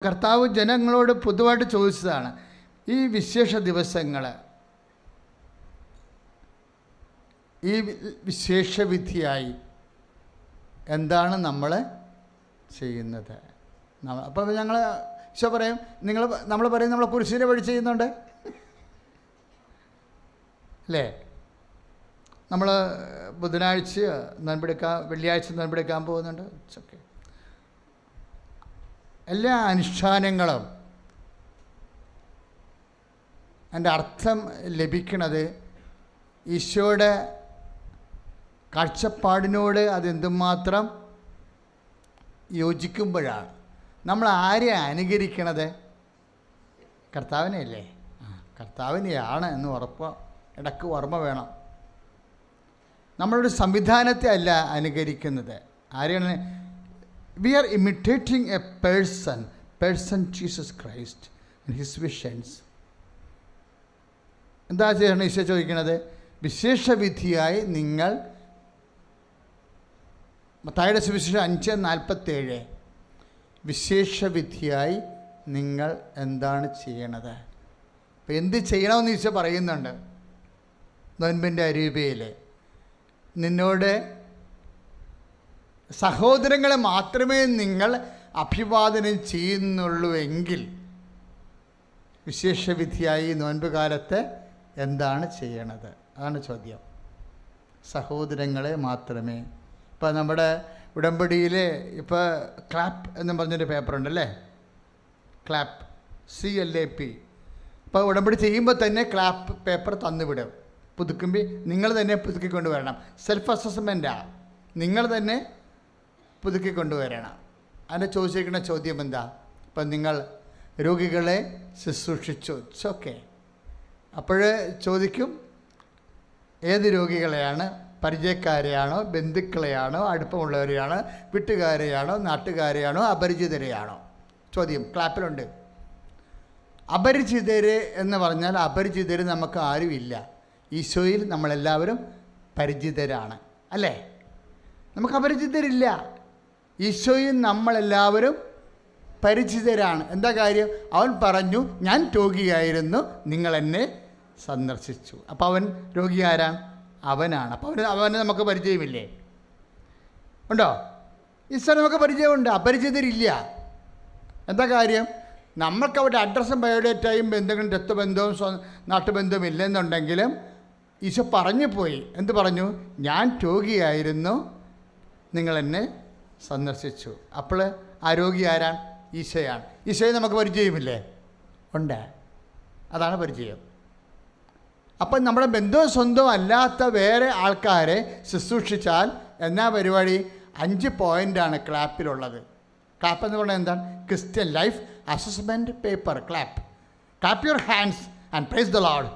കർത്താവ് ജനങ്ങളോട് പൊതുവായിട്ട് ചോദിച്ചതാണ്, ഈ വിശേഷ ദിവസങ്ങൾ, ഈ വിശേഷവിധിയായി എന്താണ് നമ്മൾ ചെയ്യുന്നത്? അപ്പോൾ ഞങ്ങൾ ഈശോ പറയും, നമ്മൾ പറയും നമ്മൾ കുരിശിൻ്റെ വഴി ചെയ്യുന്നുണ്ട് അല്ലേ? നമ്മൾ ബുധനാഴ്ച വെള്ളിയാഴ്ച നോൻപെടുക്കാൻ പോകുന്നുണ്ട്. It's okay. എല്ലാ അനുഷ്ഠാനങ്ങളും അതിൻ്റെ അർത്ഥം ലഭിക്കുന്നത് ഈശോയുടെ കാഴ്ചപ്പാടിനോട് അതെന്തുമാത്രം യോജിക്കുമ്പോഴാണ്. നമ്മൾ ആരെ അനുകരിക്കണത്? കർത്താവിനെയല്ലേ? കർത്താവിനെയാണ് എന്ന് ഇടയ്ക്ക് ഓർമ്മ വേണം. നമ്മളൊരു സംവിധാനത്തെ അല്ല അനുകരിക്കുന്നത്. ആരെയാണ്? We are imitating a person Jesus Christ and his visions. എന്താ ചെയ്യണം? ഈശോ ചോദിക്കുന്നത്, വിശേഷവിധിയായി നിങ്ങൾ, മത്തായിയുടെ സുവിശേഷം 5:47, വിശേഷവിധിയായി നിങ്ങൾ എന്താണ് ചെയ്യണത്? അപ്പോൾ എന്ത് ചെയ്യണമെന്ന് ഈശോ പറയുന്നുണ്ട്. നോൻപിൻ്റെ അരൂപയിൽ നിന്നോട് സഹോദരങ്ങളെ മാത്രമേ നിങ്ങൾ അഭിവാദനം ചെയ്യുന്നുള്ളൂ എങ്കിൽ വിശേഷവിധിയായി നോൻപ് കാലത്ത് എന്താണ് ചെയ്യണത്? അതാണ് ചോദ്യം. സഹോദരങ്ങളെ മാത്രമേ. ഇപ്പോൾ നമ്മുടെ ഉടമ്പടിയിൽ ഇപ്പോൾ ക്ലാപ്പ് എന്ന് പറഞ്ഞൊരു പേപ്പറുണ്ടല്ലേ, ക്ലാപ്പ്, CLAP. ഇപ്പോൾ ഉടമ്പടി ചെയ്യുമ്പോൾ തന്നെ ക്ലാപ്പ് പേപ്പർ തന്നുവിടും. പുതുക്കുമ്പോൾ നിങ്ങൾ തന്നെ പുതുക്കിക്കൊണ്ടുവരണം. സെൽഫ് അസസ്മെൻറ്റാണ്, നിങ്ങൾ തന്നെ പുതുക്കിക്കൊണ്ടുവരണം. അതിനെ ചോദിച്ചിരിക്കുന്ന ചോദ്യം എന്താ? ഇപ്പം നിങ്ങൾ രോഗികളെ ശുശ്രൂഷിച്ചു, ഇറ്റ്സ് ഓക്കെ. അപ്പോൾ ചോദിക്കും, ഏത് രോഗികളെയാണ്? പരിചയക്കാരെയാണോ, ബന്ധുക്കളെയാണോ, അടുപ്പമുള്ളവരെയാണോ, വീട്ടുകാരെയാണോ, നാട്ടുകാരെയാണോ, അപരിചിതരെയാണോ? ചോദ്യം ക്ലാപ്പിലുണ്ട്. അപരിചിതര് എന്ന് പറഞ്ഞാൽ അപരിചിതർ നമുക്ക് ആരുമില്ല. ഈശോയിൽ നമ്മളെല്ലാവരും പരിചിതരാണ് അല്ലേ? നമുക്ക് അപരിചിതരില്ല. ഈശോയിൽ നമ്മളെല്ലാവരും പരിചിതരാണ്. എന്താ കാര്യം? അവൻ പറഞ്ഞു, ഞാൻ രോഗിയായിരുന്നു, നിങ്ങളെന്നെ സന്ദർശിച്ചു. അപ്പോൾ അവൻ രോഗി ആരാണ്? അവനാണ്. അപ്പോൾ അവന് നമുക്ക് പരിചയമില്ലേ? ഉണ്ടോ? ഈശോ നമുക്ക് പരിചയമുണ്ട്, അപരിചിതരില്ല. എന്താ കാര്യം? നമ്മൾക്ക് അവിടെ അഡ്രസ്സും ബയോഡേറ്റയും എന്തെങ്കിലും രക്തബന്ധവും നാട്ടുബന്ധവും ഇല്ലെന്നുണ്ടെങ്കിലും ഈശോ പറഞ്ഞു പോയി. എന്ത് പറഞ്ഞു? ഞാൻ രോഗിയായിരുന്നു, നിങ്ങളെന്നെ സന്ദർശിച്ചു. അപ്പോൾ ആ രോഗി ആരാണ്? ഈശോയാണ്. ഈശോയെ നമുക്ക് പരിചയമില്ലേ? ഉണ്ട്. അതാണ് പരിചയം. അപ്പം നമ്മുടെ ബന്ധവും സ്വന്തവും അല്ലാത്ത വേറെ ആൾക്കാരെ ശുശ്രൂഷിച്ചാൽ എന്നാ പരിപാടി? 5 പോയിൻ്റാണ് ക്ലാപ്പിലുള്ളത്. ക്ലാപ്പ് എന്ന് പറഞ്ഞാൽ എന്താണ്? Christian life assessment paper. Clap your hands and praise the Lord.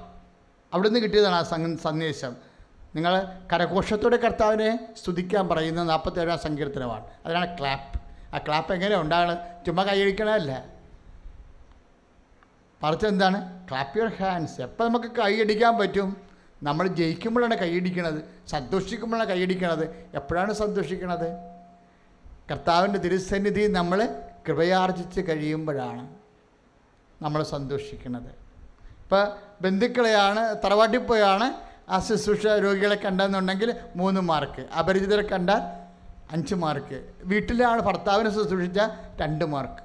അവിടെ നിന്ന് കിട്ടിയതാണ് ആ സന്ദേശം. നിങ്ങൾ കരഘോഷത്തോടെ കർത്താവിനെ സ്തുതിക്കാൻ പറയുന്ന 47-ാം സങ്കീർത്തനമാണ്. അതിനാണ് ക്ലാപ്പ്. ആ ക്ലാപ്പ് എങ്ങനെ ഉണ്ടാകണം? ചുമ്മാ കൈയടിക്കണമല്ല. പറഞ്ഞ എന്താണ്? Clap your hands. എപ്പോൾ നമുക്ക് കൈയടിക്കാൻ പറ്റും? നമ്മൾ ജയിക്കുമ്പോഴാണ് കൈയടിക്കണത്, സന്തോഷിക്കുമ്പോഴാണ് കൈയടിക്കണത്. എപ്പോഴാണ് സന്തോഷിക്കണത്? കർത്താവിൻ്റെ തിരുസന്നിധി നമ്മൾ കൃപയാർജിച്ച് കഴിയുമ്പോഴാണ് നമ്മൾ സന്തോഷിക്കുന്നത്. ഇപ്പോൾ ബന്ധുക്കളെയാണ്, തറവാട്ടിൽ പോയാണ് ആ ശുശ്രൂഷ രോഗികളെ കണ്ടെന്നുണ്ടെങ്കിൽ 3 മാർക്ക്, അപരിചിതരെ കണ്ടാൽ 5 മാർക്ക്, വീട്ടിലാണ് ഭർത്താവിനെ ശുശ്രൂഷിച്ച 2 മാർക്ക്.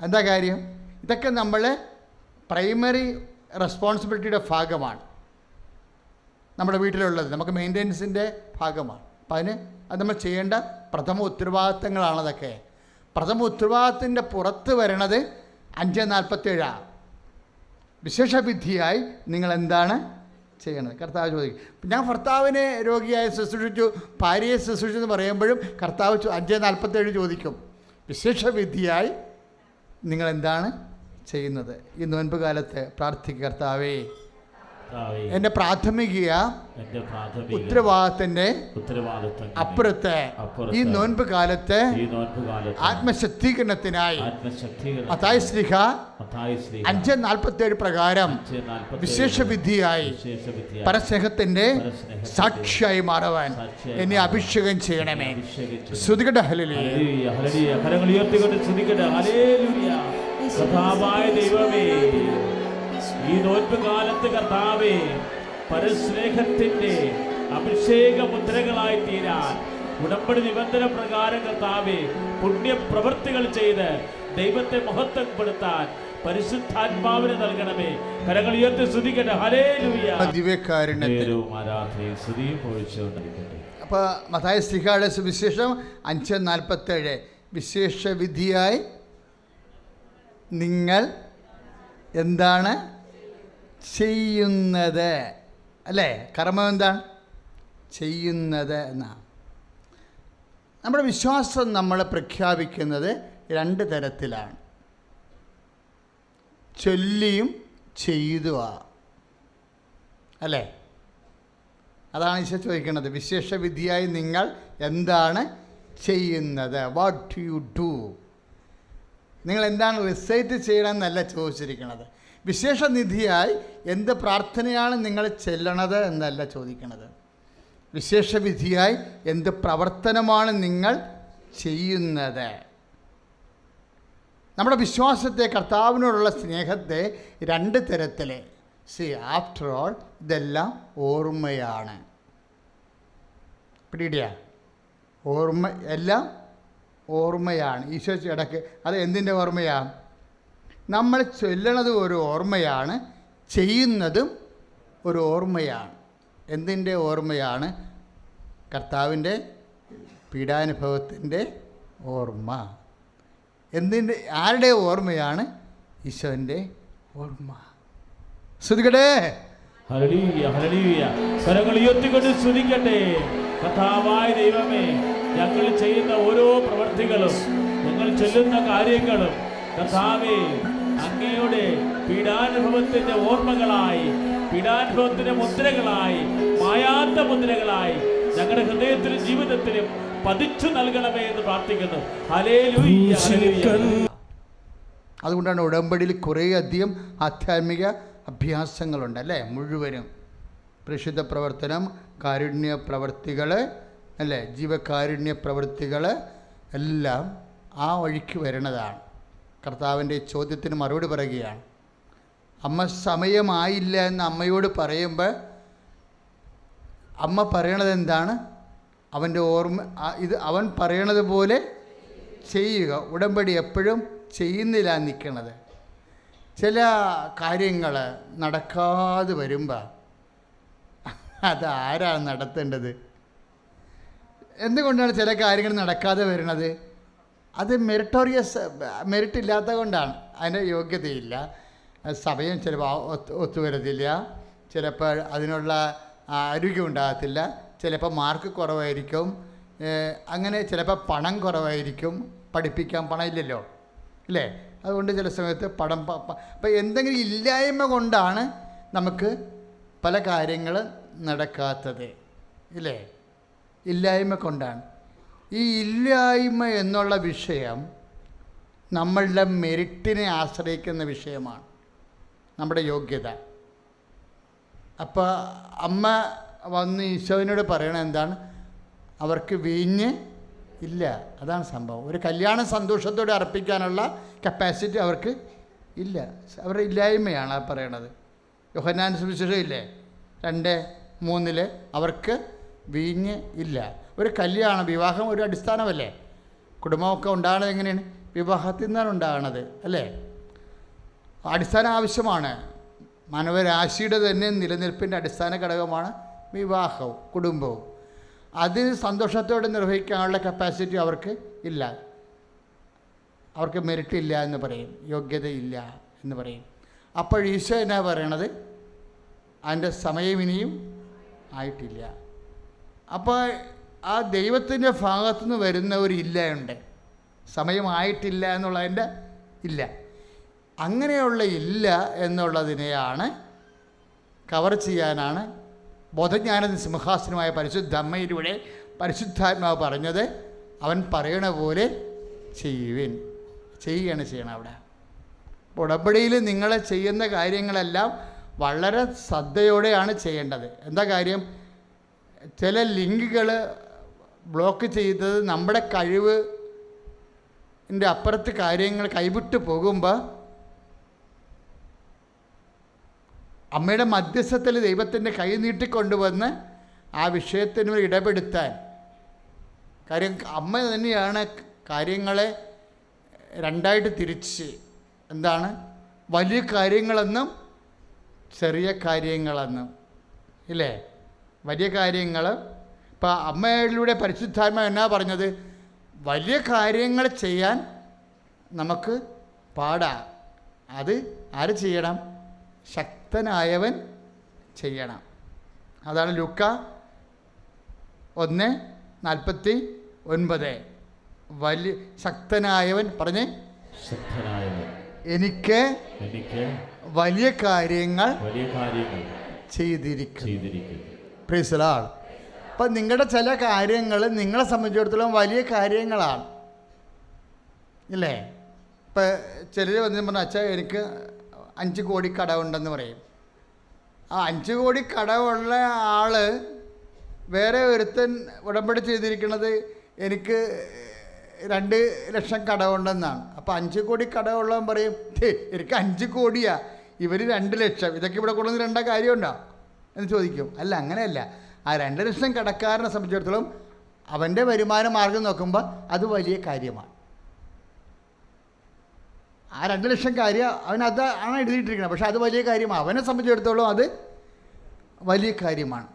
എന്താ കാര്യം? ഇതൊക്കെ നമ്മൾ പ്രൈമറി റെസ്പോൺസിബിലിറ്റിയുടെ ഭാഗമാണ്. നമ്മുടെ വീട്ടിലുള്ളത് നമുക്ക് മെയിൻ്റെനൻസിൻ്റെ ഭാഗമാണ്. അപ്പം അത് നമ്മൾ ചെയ്യേണ്ട പ്രഥമ ഉത്തരവാദിത്തങ്ങളാണ് അതൊക്കെ. പ്രഥമ ഉത്തരവാദിത്തത്തിൻ്റെ പുറത്ത് വരണത് 5:47. വിശേഷവിധിയായി നിങ്ങളെന്താണ് ചെയ്യണത്? കർത്താവ് ചോദിക്കും. ഞാൻ ഭർത്താവിനെ രോഗിയായി ശുശ്രൂഷിച്ചു, ഭാര്യയെ ശുശ്രൂഷിച്ചു എന്ന് പറയുമ്പോഴും കർത്താവ് 5:47 ചോദിക്കും, വിശേഷവിധിയായി നിങ്ങളെന്താണ് ചെയ്യുന്നത്? ഈ നോൻപ് കാലത്ത് പ്രാർത്ഥിക്കുക, കർത്താവേ എൻ്റെ പ്രാഥമിക ഉത്തരവാദിത്തത്തിന്റെ അപ്പുറത്തെ ഈ നോൻപ് കാലത്ത് ആത്മശക്തീകരണത്തിനായി മത്തായി ശ്ലീഹ 5:47 പ്രകാരം വിശേഷ വിധിയായി പരസ്നേഹത്തിന്റെ സാക്ഷിയായി മാറുവാൻ എന്നെ അഭിഷേകം ചെയ്യണമേ. സ്തുതിക്കട്ടെ. ഹല്ലേലൂയ. കരങ്ങൾ ഉയർത്തിക്കൊണ്ട് സ്തുതിക്കട്ടെ. ഹല്ലേലൂയ. കർത്താവായ ദൈവമേ, ഈ നോൻപ് കാലത്ത് കർത്താവേ, പരസ്നേഹത്തിന്റെ അഭിഷേക മുദ്രകളായി തീരാൻ ഉടമ്പടി നിബന്ധന പ്രകാരം കർത്താവേ പുണ്യപ്രവൃത്തികൾ ചെയ്ത് ദൈവത്തെ മഹത്വപ്പെടുത്താൻ പരിശുദ്ധാത്മാവിനെ നൽകണമേ. കരങ്ങൾ ഉയർത്തി സ്തുതിക്കട്ടെ. ഹല്ലേലൂയ. ആരാധനയും സ്തുതിയും പൊഴിച്ചുകൊണ്ടിരിക്കട്ടെ. അപ്പോൾ മത്തായി ശ്ലീഹായുടെ സുവിശേഷം 5:47 വിശേഷ വിധിയായി നിങ്ങൾ എന്താണ് ചെയ്യുന്നത്, അല്ലേ? കർമ്മം എന്താണ് ചെയ്യുന്നത് എന്നാണ്. നമ്മുടെ വിശ്വാസം നമ്മൾ പ്രഖ്യാപിക്കുന്നത് 2 തരത്തിലാണ്, ചൊല്ലിയും ചെയ്തുവാ, അല്ലേ? അതാണ് ഈശോ ചോദിക്കുന്നത്. വിശേഷ വിധിയായി നിങ്ങൾ എന്താണ് ചെയ്യുന്നത്? What you do. നിങ്ങൾ എന്താണ് റിസൈറ്റ് ചെയ്യണമെന്നല്ല ചോദിച്ചിരിക്കുന്നത്. വിശേഷനിധിയായി എന്ത് പ്രാർത്ഥനയാണ് നിങ്ങൾ ചെല്ലണത് എന്നല്ല ചോദിക്കുന്നത്. വിശേഷവിധിയായി എന്ത് പ്രവർത്തനമാണ് നിങ്ങൾ ചെയ്യുന്നത്. നമ്മുടെ വിശ്വാസത്തെ, കർത്താവിനോടുള്ള സ്നേഹത്തെ 2 തരത്തിൽ. ആഫ്റ്റർ ഓൾ ഇതെല്ലാം ഓർമ്മയാണ്. പിടിയിടിയ ഓർമ്മ, എല്ലാം ഓർമ്മയാണ്. ഈശോ ഇടയ്ക്ക് അത് എന്തിൻ്റെ ഓർമ്മയാണ്? നമ്മൾ ചൊല്ലണതും ഒരു ഓർമ്മയാണ്, ചെയ്യുന്നതും ഒരു ഓർമ്മയാണ്. എന്തിൻ്റെ ഓർമ്മയാണ്? കർത്താവിൻ്റെ പീഡാനുഭവത്തിൻ്റെ ഓർമ്മ. എന്തിൻ്റെ, ആരുടെ ഓർമ്മയാണ്? ഈശോൻ്റെ ഓർമ്മ. സ്തുതിക്കട്ടെ. ഹല്ലേലൂയ. ഹല്ലേലൂയ. കരങ്ങൾ ഉയർത്തിക്കൊണ്ട് സ്തുതിക്കട്ടെ. കർത്താവായ ദൈവമേ, ഞങ്ങൾ ചെയ്യുന്ന ഓരോ പ്രവൃത്തികളും, ഞങ്ങൾ ചൊല്ലുന്ന കാര്യങ്ങളും കർത്താവേ അങ്ങയുടെ പീഡാനുഭവത്തിന്റെ ഓർമ്മകളായി, പീഡാനുഭവത്തിന്റെ മുദ്രകളായി, മായാത്ത മുദ്രകളായി ഞങ്ങളുടെ ഹൃദയത്തിലും ജീവിതത്തിലും പതിച്ചു നൽകണമേ എന്ന് പ്രാർത്ഥിക്കുന്നു. ഹല്ലേലൂയ. അതുകൊണ്ടാണ് ഉടമ്പടിയിൽ കുറേയധികം ആധ്യാത്മിക അഭ്യാസങ്ങളുണ്ട്, അല്ലേ? മുഴുവനും പരിശുദ്ധ പ്രവർത്തനം, കാരുണ്യ പ്രവർത്തികൾ, അല്ലേ? ജീവകാരുണ്യ പ്രവർത്തികൾ എല്ലാം ആ വഴിക്ക് വരുന്നതാണ്. കർത്താവിൻ്റെ ചോദ്യത്തിന് മറുപടി പറയുകയാണ്. അമ്മ സമയമായില്ല എന്ന് അമ്മയോട് പറയുമ്പോൾ അമ്മ പറയണത് എന്താണ്? അവൻ്റെ ഓർമ്മ, ഇത് അവൻ പറയണത് പോലെ ചെയ്യുക. ഉടമ്പടി എപ്പോഴും ചെയ്യുന്നില്ല നിൽക്കണത്. ചില കാര്യങ്ങൾ നടക്കാതെ വരുമ്പോൾ അതാരാണ് നടത്തേണ്ടത്? എന്തുകൊണ്ടാണ് ചില കാര്യങ്ങൾ നടക്കാതെ വരുന്നത്? അത് മെറിറ്റ് ഇല്ലാത്ത കൊണ്ടാണ്. അതിൻ്റെ യോഗ്യതയില്ല, സമയം ചിലപ്പോൾ ഒത്തുവരത്തില്ല, ചിലപ്പോൾ അതിനുള്ള ആരോഗ്യം ഉണ്ടാകത്തില്ല, ചിലപ്പോൾ മാർക്ക് കുറവായിരിക്കും, അങ്ങനെ ചിലപ്പോൾ പണം കുറവായിരിക്കും, പഠിപ്പിക്കാൻ പണം ഇല്ലല്ലോ, അല്ലേ? അതുകൊണ്ട് ചില സമയത്ത് അപ്പം എന്തെങ്കിലും ഇല്ലായ്മ കൊണ്ടാണ് നമുക്ക് പല കാര്യങ്ങൾ നടക്കാത്തത്, ഇല്ലേ? ഇല്ലായ്മ കൊണ്ടാണ്. ഈ ഇല്ലായ്മ എന്നുള്ള വിഷയം നമ്മളുടെ മെറിറ്റിനെ ആശ്രയിക്കുന്ന വിഷയമാണ്, നമ്മുടെ യോഗ്യത. അപ്പോൾ അമ്മ വന്ന് ഈശോവിനോട് പറയണത് എന്താണ്? അവർക്ക് വീഞ്ഞ് ഇല്ല, അതാണ് സംഭവം. ഒരു കല്യാണം സന്തോഷത്തോടെ അർപ്പിക്കാനുള്ള കപ്പാസിറ്റി അവർക്ക് ഇല്ല. അവരുടെ ഇല്ലായ്മയാണ് ആ പറയണത്. യോഹന്നാൻ സുവിശേഷം ഇല്ലേ 2:3 അവർക്ക് വീഞ്ഞ് ഇല്ല. ഒരു കല്യാണം, വിവാഹം ഒരു അടിസ്ഥാനമല്ലേ? കുടുംബമൊക്കെ ഉണ്ടാകുന്നത് എങ്ങനെയാണ്? വിവാഹത്തിൽ നിന്നാണ് ഉണ്ടാകുന്നത്, അല്ലേ? അടിസ്ഥാന ആവശ്യമാണ്. മാനവരാശിയുടെ തന്നെ നിലനിൽപ്പിൻ്റെ അടിസ്ഥാന ഘടകമാണ് വിവാഹവും കുടുംബവും. അത് സന്തോഷത്തോടെ നിർവഹിക്കാനുള്ള കപ്പാസിറ്റി അവർക്ക് ഇല്ല. അവർക്ക് മെറിറ്റ് ഇല്ല എന്ന് പറയും, യോഗ്യതയില്ല എന്ന് പറയും. അപ്പോൾ ഈശോ എന്നാ പറയണത്? അതിൻ്റെ സമയം ഇനിയും ആയിട്ടില്ല. അപ്പോൾ ആ ദൈവത്തിൻ്റെ ഭാഗത്തുനിന്ന് വരുന്ന ഒരു ഇല്ലയുണ്ട്, സമയമായിട്ടില്ല എന്നുള്ളതിൻ്റെ ഇല്ല. അങ്ങനെയുള്ള ഇല്ല എന്നുള്ളതിനെയാണ് കവർ ചെയ്യാനാണ് ബോധജ്ഞാന സിംഹാസനമായ പരിശുദ്ധ അമ്മയിലൂടെ പരിശുദ്ധാത്മാവ് പറഞ്ഞത്. അവൻ പറയണ പോലെ ചെയ്യുകയാണ് ചെയ്യണം. അവിടെ ഉടമ്പടിയിൽ നിങ്ങൾ ചെയ്യുന്ന കാര്യങ്ങളെല്ലാം വളരെ ശ്രദ്ധയോടെയാണ് ചെയ്യേണ്ടത്. എന്താ കാര്യം? ചില ലിങ്കുകൾ ബ്ലോക്ക് ചെയ്തത് നമ്മുടെ കഴിവിൻ്റെ അപ്പുറത്ത് കാര്യങ്ങൾ കൈവിട്ട് പോകുമ്പോൾ അമ്മയുടെ മധ്യസ്ഥത്തിൽ ദൈവത്തിൻ്റെ കൈ നീട്ടിക്കൊണ്ടുവന്ന് ആ വിഷയത്തിന് ഇടപെടുത്താൻ. കാര്യം അമ്മ തന്നെയാണ് കാര്യങ്ങളെ രണ്ടായിട്ട് തിരിച്ച്, എന്താണ് വലിയ കാര്യങ്ങളെന്നും ചെറിയ കാര്യങ്ങളെന്നും, ഇല്ലേ? വലിയ കാര്യങ്ങൾ ഇപ്പം അമ്മയിലൂടെ പരിശുദ്ധാത്മാവ് എന്നാ പറഞ്ഞത്? വലിയ കാര്യങ്ങൾ ചെയ്യാൻ നമുക്ക് പാടാ. അത് ആര് ചെയ്യണം? ശക്തനായവൻ ചെയ്യണം. അതാണ് ലൂക്ക 1:49. വലിയ ശക്തനായവൻ പറഞ്ഞേ, ശക്തനായവൻ എനിക്ക് വലിയ കാര്യങ്ങൾ ചെയ്തിരിക്കും. Price the Lord. അപ്പം നിങ്ങളുടെ ചില കാര്യങ്ങൾ നിങ്ങളെ സംബന്ധിച്ചിടത്തോളം വലിയ കാര്യങ്ങളാണ്, ഇല്ലേ? ഇപ്പം ചിലർ വന്നു പറഞ്ഞാൽ അച്ഛാ എനിക്ക് 5 കോടി കടമുണ്ടെന്ന് പറയും. ആ 5 കോടി കടമുള്ള ആൾ വേറെ ഒരുത്തൻ ഉടമ്പടി ചെയ്തിരിക്കുന്നത് എനിക്ക് 2 ലക്ഷം കടമുണ്ടെന്നാണ്. അപ്പോൾ 5 കോടി കടമുള്ളവൻ പറയും എനിക്ക് 5 കോടിയാ, ഇവർ 2 ലക്ഷം, ഇതൊക്കെ ഇവിടെ കൊണ്ടുവന്ന് 2 കാര്യമുണ്ടോ എന്ന് ചോദിക്കും. അല്ല, അങ്ങനെയല്ല. ആ 2 ലക്ഷം കടക്കാരനെ സംബന്ധിച്ചിടത്തോളം അവൻ്റെ വരുമാന മാർഗം നോക്കുമ്പോൾ അത് വലിയ കാര്യമാണ്. ആ 2 ലക്ഷം കാര്യം അവനത് ആണ് എഴുതിയിട്ടിരിക്കുന്നത്, പക്ഷെ അത് വലിയ കാര്യമാണ്. അവനെ സംബന്ധിച്ചിടത്തോളം അത് വലിയ കാര്യമാണ്.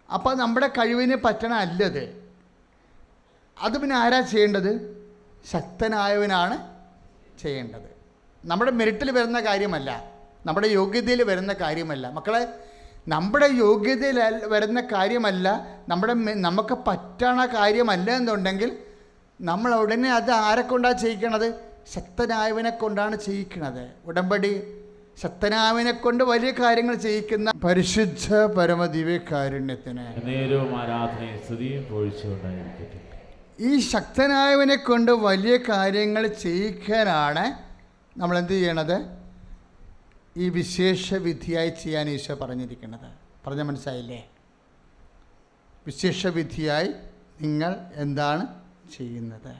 അപ്പോൾ നമ്മുടെ കഴിവിന് പറ്റണ അല്ലത്. അത് പിന്നെ ആരാ ചെയ്യേണ്ടത്? ശക്തനായവനാണ് ചെയ്യേണ്ടത്. നമ്മുടെ മെറിറ്റിൽ വരുന്ന കാര്യമല്ല, നമ്മുടെ യോഗ്യതയിൽ വരുന്ന കാര്യമല്ല മക്കളെ. നമ്മുടെ യോഗ്യതയിൽ വരുന്ന കാര്യമല്ല, നമുക്ക് പറ്റണ കാര്യമല്ല എന്നുണ്ടെങ്കിൽ നമ്മൾ ഉടനെ അത് ആരെ കൊണ്ടാണ് ചെയ്യിക്കണത്? ശക്തനായവനെ കൊണ്ടാണ് ചെയ്യിക്കണത്. ഉടമ്പടി ശക്തനായവനെ കൊണ്ട് വലിയ കാര്യങ്ങൾ ചെയ്യിക്കുന്ന പരിശുദ്ധ പരമദിവ്യകാരുണ്യത്തിന് ഈ ശക്തനായവനെ കൊണ്ട് വലിയ കാര്യങ്ങൾ ചെയ്യിക്കാനാണ് നമ്മൾ എന്ത് ചെയ്യണത്? ഈ വിശേഷ വിധിയായി ചെയ്യാൻ ഈശോ പറഞ്ഞിരിക്കുന്നത്. പറഞ്ഞ മനസ്സിലായില്ലേ? വിശേഷ വിധിയായി നിങ്ങൾ എന്താണ് ചെയ്യുന്നത്?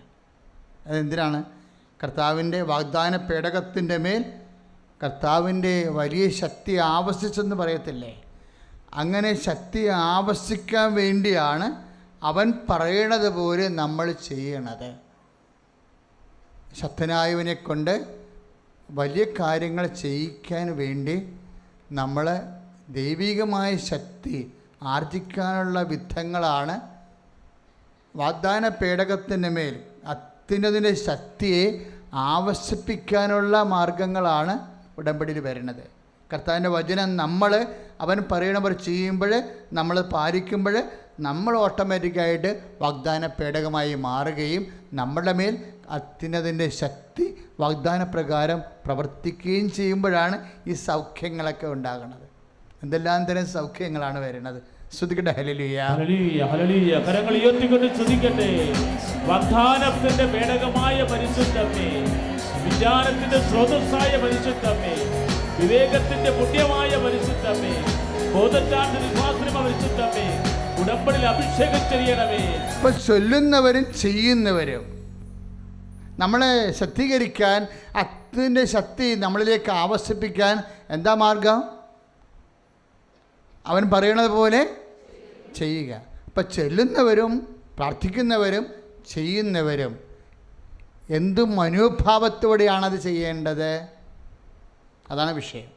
അതെന്തിനാണ്? കർത്താവിൻ്റെ വാഗ്ദാന പേടകത്തിൻ്റെ മേൽ കർത്താവിൻ്റെ വലിയ ശക്തി ആവസിച്ചെന്ന് പറയത്തില്ലേ? അങ്ങനെ ശക്തി ആവസിക്കാൻ വേണ്ടിയാണ് അവൻ പറയണത് പോലെ നമ്മൾ ചെയ്യണത്. ശക്തനായവനെ കൊണ്ട് വലിയ കാര്യങ്ങൾ ചെയ്യിക്കാൻ വേണ്ടി നമ്മൾ ദൈവികമായ ശക്തി ആർജിക്കാനുള്ള വിധങ്ങളാണ് വാഗ്ദാന പേടകത്തിൻ്റെ മേൽ അത്യുന്നതിൻ്റെ ശക്തിയെ ആവശ്യിപ്പിക്കാനുള്ള മാർഗങ്ങളാണ് ഉടമ്പടിയിൽ വരുന്നത്. കർത്താവിൻ്റെ വചനം അവൻ പറയണവർ ചെയ്യുമ്പോൾ, നമ്മൾ പാലിക്കുമ്പോൾ നമ്മൾ ഓട്ടോമാറ്റിക്കായിട്ട് വാഗ്ദാന പേടകമായി മാറുകയും നമ്മുടെ മേൽ അത്യുന്നതിൻ്റെ ശക്തി വാഗ്ദാന പ്രകാരം പ്രവർത്തിക്കുകയും ചെയ്യുമ്പോഴാണ് ഈ സൗഖ്യങ്ങളൊക്കെ ഉണ്ടാകുന്നത്. എന്തെല്ലാം തരം സൗഖ്യങ്ങളാണ് വരുന്നത്. സ്തുതിക്കട്ടെ. ഹല്ലേലൂയ, ഹല്ലേലൂയ, ഹല്ലേലൂയ. കരങ്ങൾ ഉയർത്തിക്കൊണ്ട് സ്തുതിക്കട്ടെ. വാഗ്ദാനത്തിന്റെ പേടകമായ പരിശുദ്ധമേ, വിചാരത്തിന്റെ സ്രോതസ്സായ പരിശുദ്ധമേ, വിവേകത്തിന്റെ പുണ്യമായ പരിശുദ്ധമേ, ബോധത്താന്റെ വിശ്വാസന പരിശുദ്ധമേ, ഉടമ്പടിയിൽ അഭിഷേകം ചെയ്യണമേ. ഇപ്പൊ ചൊല്ലുന്നവരും ചെയ്യുന്നവരും നമ്മളെ ശക്തീകരിക്കാൻ, അത്തിൻ്റെ ശക്തി നമ്മളിലേക്ക് ആവശ്യിപ്പിക്കാൻ എന്താ മാർഗം? അവൻ പറയണത് പോലെ ചെയ്യുക. ഇപ്പം ചെല്ലുന്നവരും പ്രാർത്ഥിക്കുന്നവരും ചെയ്യുന്നവരും എന്ത് മനോഭാവത്തോടെയാണത് ചെയ്യേണ്ടത്? അതാണ് വിഷയം.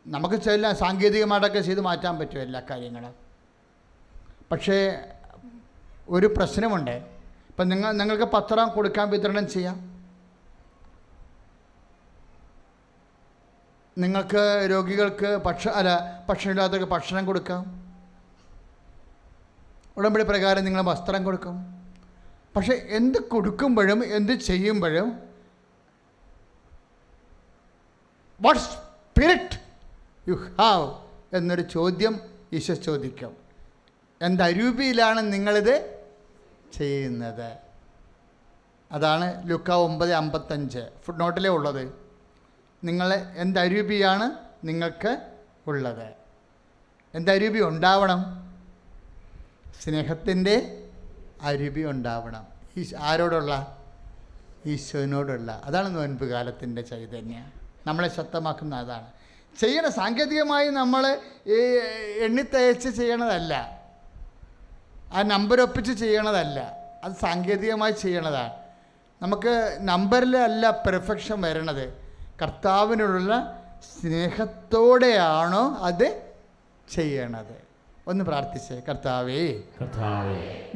നമുക്ക് സാങ്കേതികമായിട്ടൊക്കെ ചെയ്ത് മാറ്റാൻ പറ്റും എല്ലാ കാര്യങ്ങളും. പക്ഷേ ഒരു പ്രശ്നമുണ്ട്. ഇപ്പം നിങ്ങൾക്ക് പത്രം കൊടുക്കാൻ വിതരണം ചെയ്യാം, നിങ്ങൾക്ക് രോഗികൾക്ക് ഭക്ഷണമില്ലാത്തവർക്ക് ഭക്ഷണം കൊടുക്കാം, ഉടമ്പടി പ്രകാരം നിങ്ങൾ വസ്ത്രം കൊടുക്കും. പക്ഷെ എന്ത് കൊടുക്കുമ്പോഴും എന്ത് ചെയ്യുമ്പോഴും വാട്ട് സ്പിരിറ്റ് യു ഹാവ് എന്നൊരു ചോദ്യം ഈശോ ചോദിക്കും. എന്തരൂപിയിലാണ് നിങ്ങളിത് ചെയ്യുന്നത്? അതാണ് ലൂക്ക 9:55 ഫുട് നോട്ടിലേ ഉള്ളത്. നിങ്ങൾ എന്തരൂപിയാണ് നിങ്ങൾക്ക് ഉള്ളത്? എന്തരൂപി ഉണ്ടാവണം? സ്നേഹത്തിൻ്റെ അരൂപി ഉണ്ടാവണം. ആരോടുള്ള? ഈശോനോടുള്ള. അതാണ് നോയമ്പ് കാലത്തിൻ്റെ ചൈതന്യം. നമ്മളെ ശക്തമാക്കുന്ന അതാണ്. ചെയ്യണം. സാങ്കേതികമായി നമ്മൾ ഈ എണ്ണിത്തയച്ച് ചെയ്യണതല്ല, ആ നമ്പർ ഒപ്പിച്ച് ചെയ്യണതല്ല, അത് സാങ്കേതികമായി ചെയ്യണതാണ്. നമുക്ക് നമ്പറിലല്ല പെർഫെക്ഷൻ വരണത്, കർത്താവിനോടുള്ള സ്നേഹത്തോടെയാണോ അത് ചെയ്യണത്? ഒന്ന് പ്രാർത്ഥിച്ചേ. കർത്താവേ,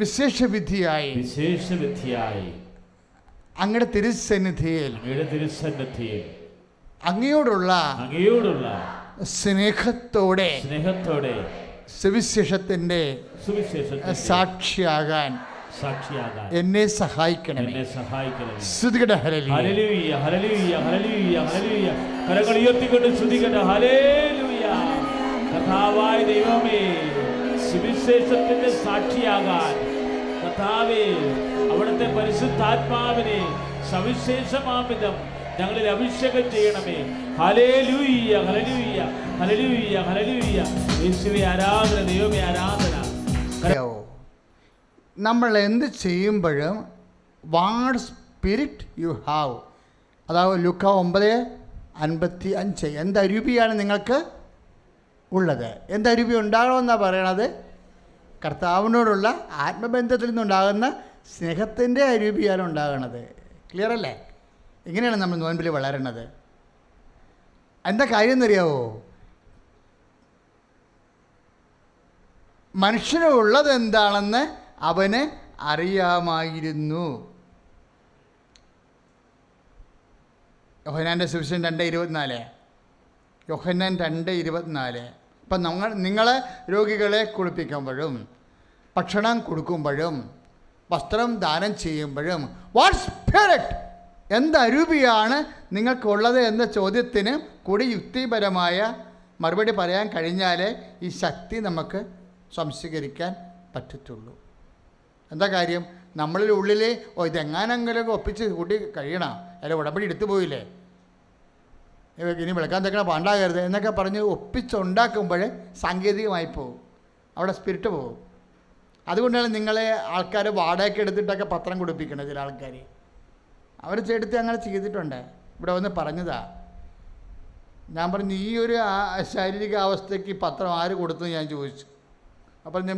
വിശേഷവിധിയായി അങ്ങയുടെ തിരുസന്നിധിയിൽ അങ്ങയോടുള്ള സ്നേഹത്തോടെ സുവിശേഷത്തിൻ്റെ സാക്ഷിയാകാൻ എന്നെ സഹായിക്കണമേ. സ്തുതിക്കട്ടെ. ഹല്ലേലൂയ, ഹല്ലേലൂയ, ഹല്ലേലൂയ, ഹല്ലേലൂയ. കരങ്ങൾ ഉയർത്തിക്കൊണ്ട് സ്തുതിക്കട്ടെ. ഹല്ലേലൂയ. കർത്താവായ ദൈവമേ, സുവിശേഷത്തിന്റെ സാക്ഷിയാകാൻ കർത്താവേ, അവിടുത്തെ പരിശുദ്ധാത്മാവിനെ സവിശേഷമാമിതം ഞങ്ങളിൽ അഭിഷേകം ചെയ്യണമേ. ഹല്ലേലൂയ, ഹല്ലേലൂയ, ഹല്ലേലൂയ, ഹല്ലേലൂയ. യേശുവേ ആരാധന, ദൈവമേ ആരാധന. നമ്മൾ എന്ത് ചെയ്യുമ്പോഴും വാട്ട് സ്പിരിറ്റ് യു ഹാവ്, അതായത് ലൂക്ക 9:55 എന്തരൂപിയാണ് നിങ്ങൾക്ക് ഉള്ളത്? എന്തരൂപി ഉണ്ടാകണമെന്നാണ് പറയണത്? കർത്താവിനോടുള്ള ആത്മബന്ധത്തിൽ നിന്നുണ്ടാകുന്ന സ്നേഹത്തിൻ്റെ അരൂപിയാണ് ഉണ്ടാകണത്. ക്ലിയർ അല്ലേ? ഇങ്ങനെയാണ് നമ്മൾ നോൻപിൽ വളരണത്. എന്താ കാര്യം എന്നറിയാവോ? മനുഷ്യനുള്ളത് എന്താണെന്ന് അവന് അറിയാമായിരുന്നു. യോഹന്നാൻ്റെ സുവിശേഷം 2:24. യോഹന്നാൻ 2:24. ഇപ്പം നിങ്ങൾ രോഗികളെ കുളിപ്പിക്കുമ്പോഴും ഭക്ഷണം കൊടുക്കുമ്പോഴും വസ്ത്രം ദാനം ചെയ്യുമ്പോഴും വാട്ട് സ്പിരിറ്റ്, എന്തരൂപിയാണ് നിങ്ങൾക്കുള്ളത് എന്ന ചോദ്യത്തിന് കൂടി യുക്തിപരമായ മറുപടി പറയാൻ കഴിഞ്ഞാലേ ഈ ശക്തി നമുക്ക് സംശീകരിക്കാൻ പറ്റത്തുള്ളൂ. എന്താ കാര്യം? നമ്മളിൽ ഉള്ളിൽ ഇതെങ്ങാനെങ്കിലും ഒപ്പിച്ച് കൂട്ടി കഴിയണം, അല്ല ഉടമ്പടി എടുത്തു പോയില്ലേ, ഇനി വിളക്കാൻ തക്കണ പാണ്ടാകരുത് എന്നൊക്കെ പറഞ്ഞ് ഒപ്പിച്ചുണ്ടാക്കുമ്പോൾ സാങ്കേതികമായി പോകും, അവിടെ സ്പിരിറ്റ് പോകും. അതുകൊണ്ടാണ് നിങ്ങളെ ആൾക്കാർ വാടകയ്ക്ക് എടുത്തിട്ടൊക്കെ പത്രം കൊടുപ്പിക്കുന്നത്. ചില ആൾക്കാർ അവർ എടുത്ത് അങ്ങനെ ചെയ്തിട്ടുണ്ട്. ഇവിടെ വന്ന് പറഞ്ഞതാ. ഞാൻ പറഞ്ഞു, ഈ ഒരു ശാരീരിക അവസ്ഥയ്ക്ക് പത്രം ആര് കൊടുത്തു ഞാൻ ചോദിച്ചു. അപ്പം ഞാൻ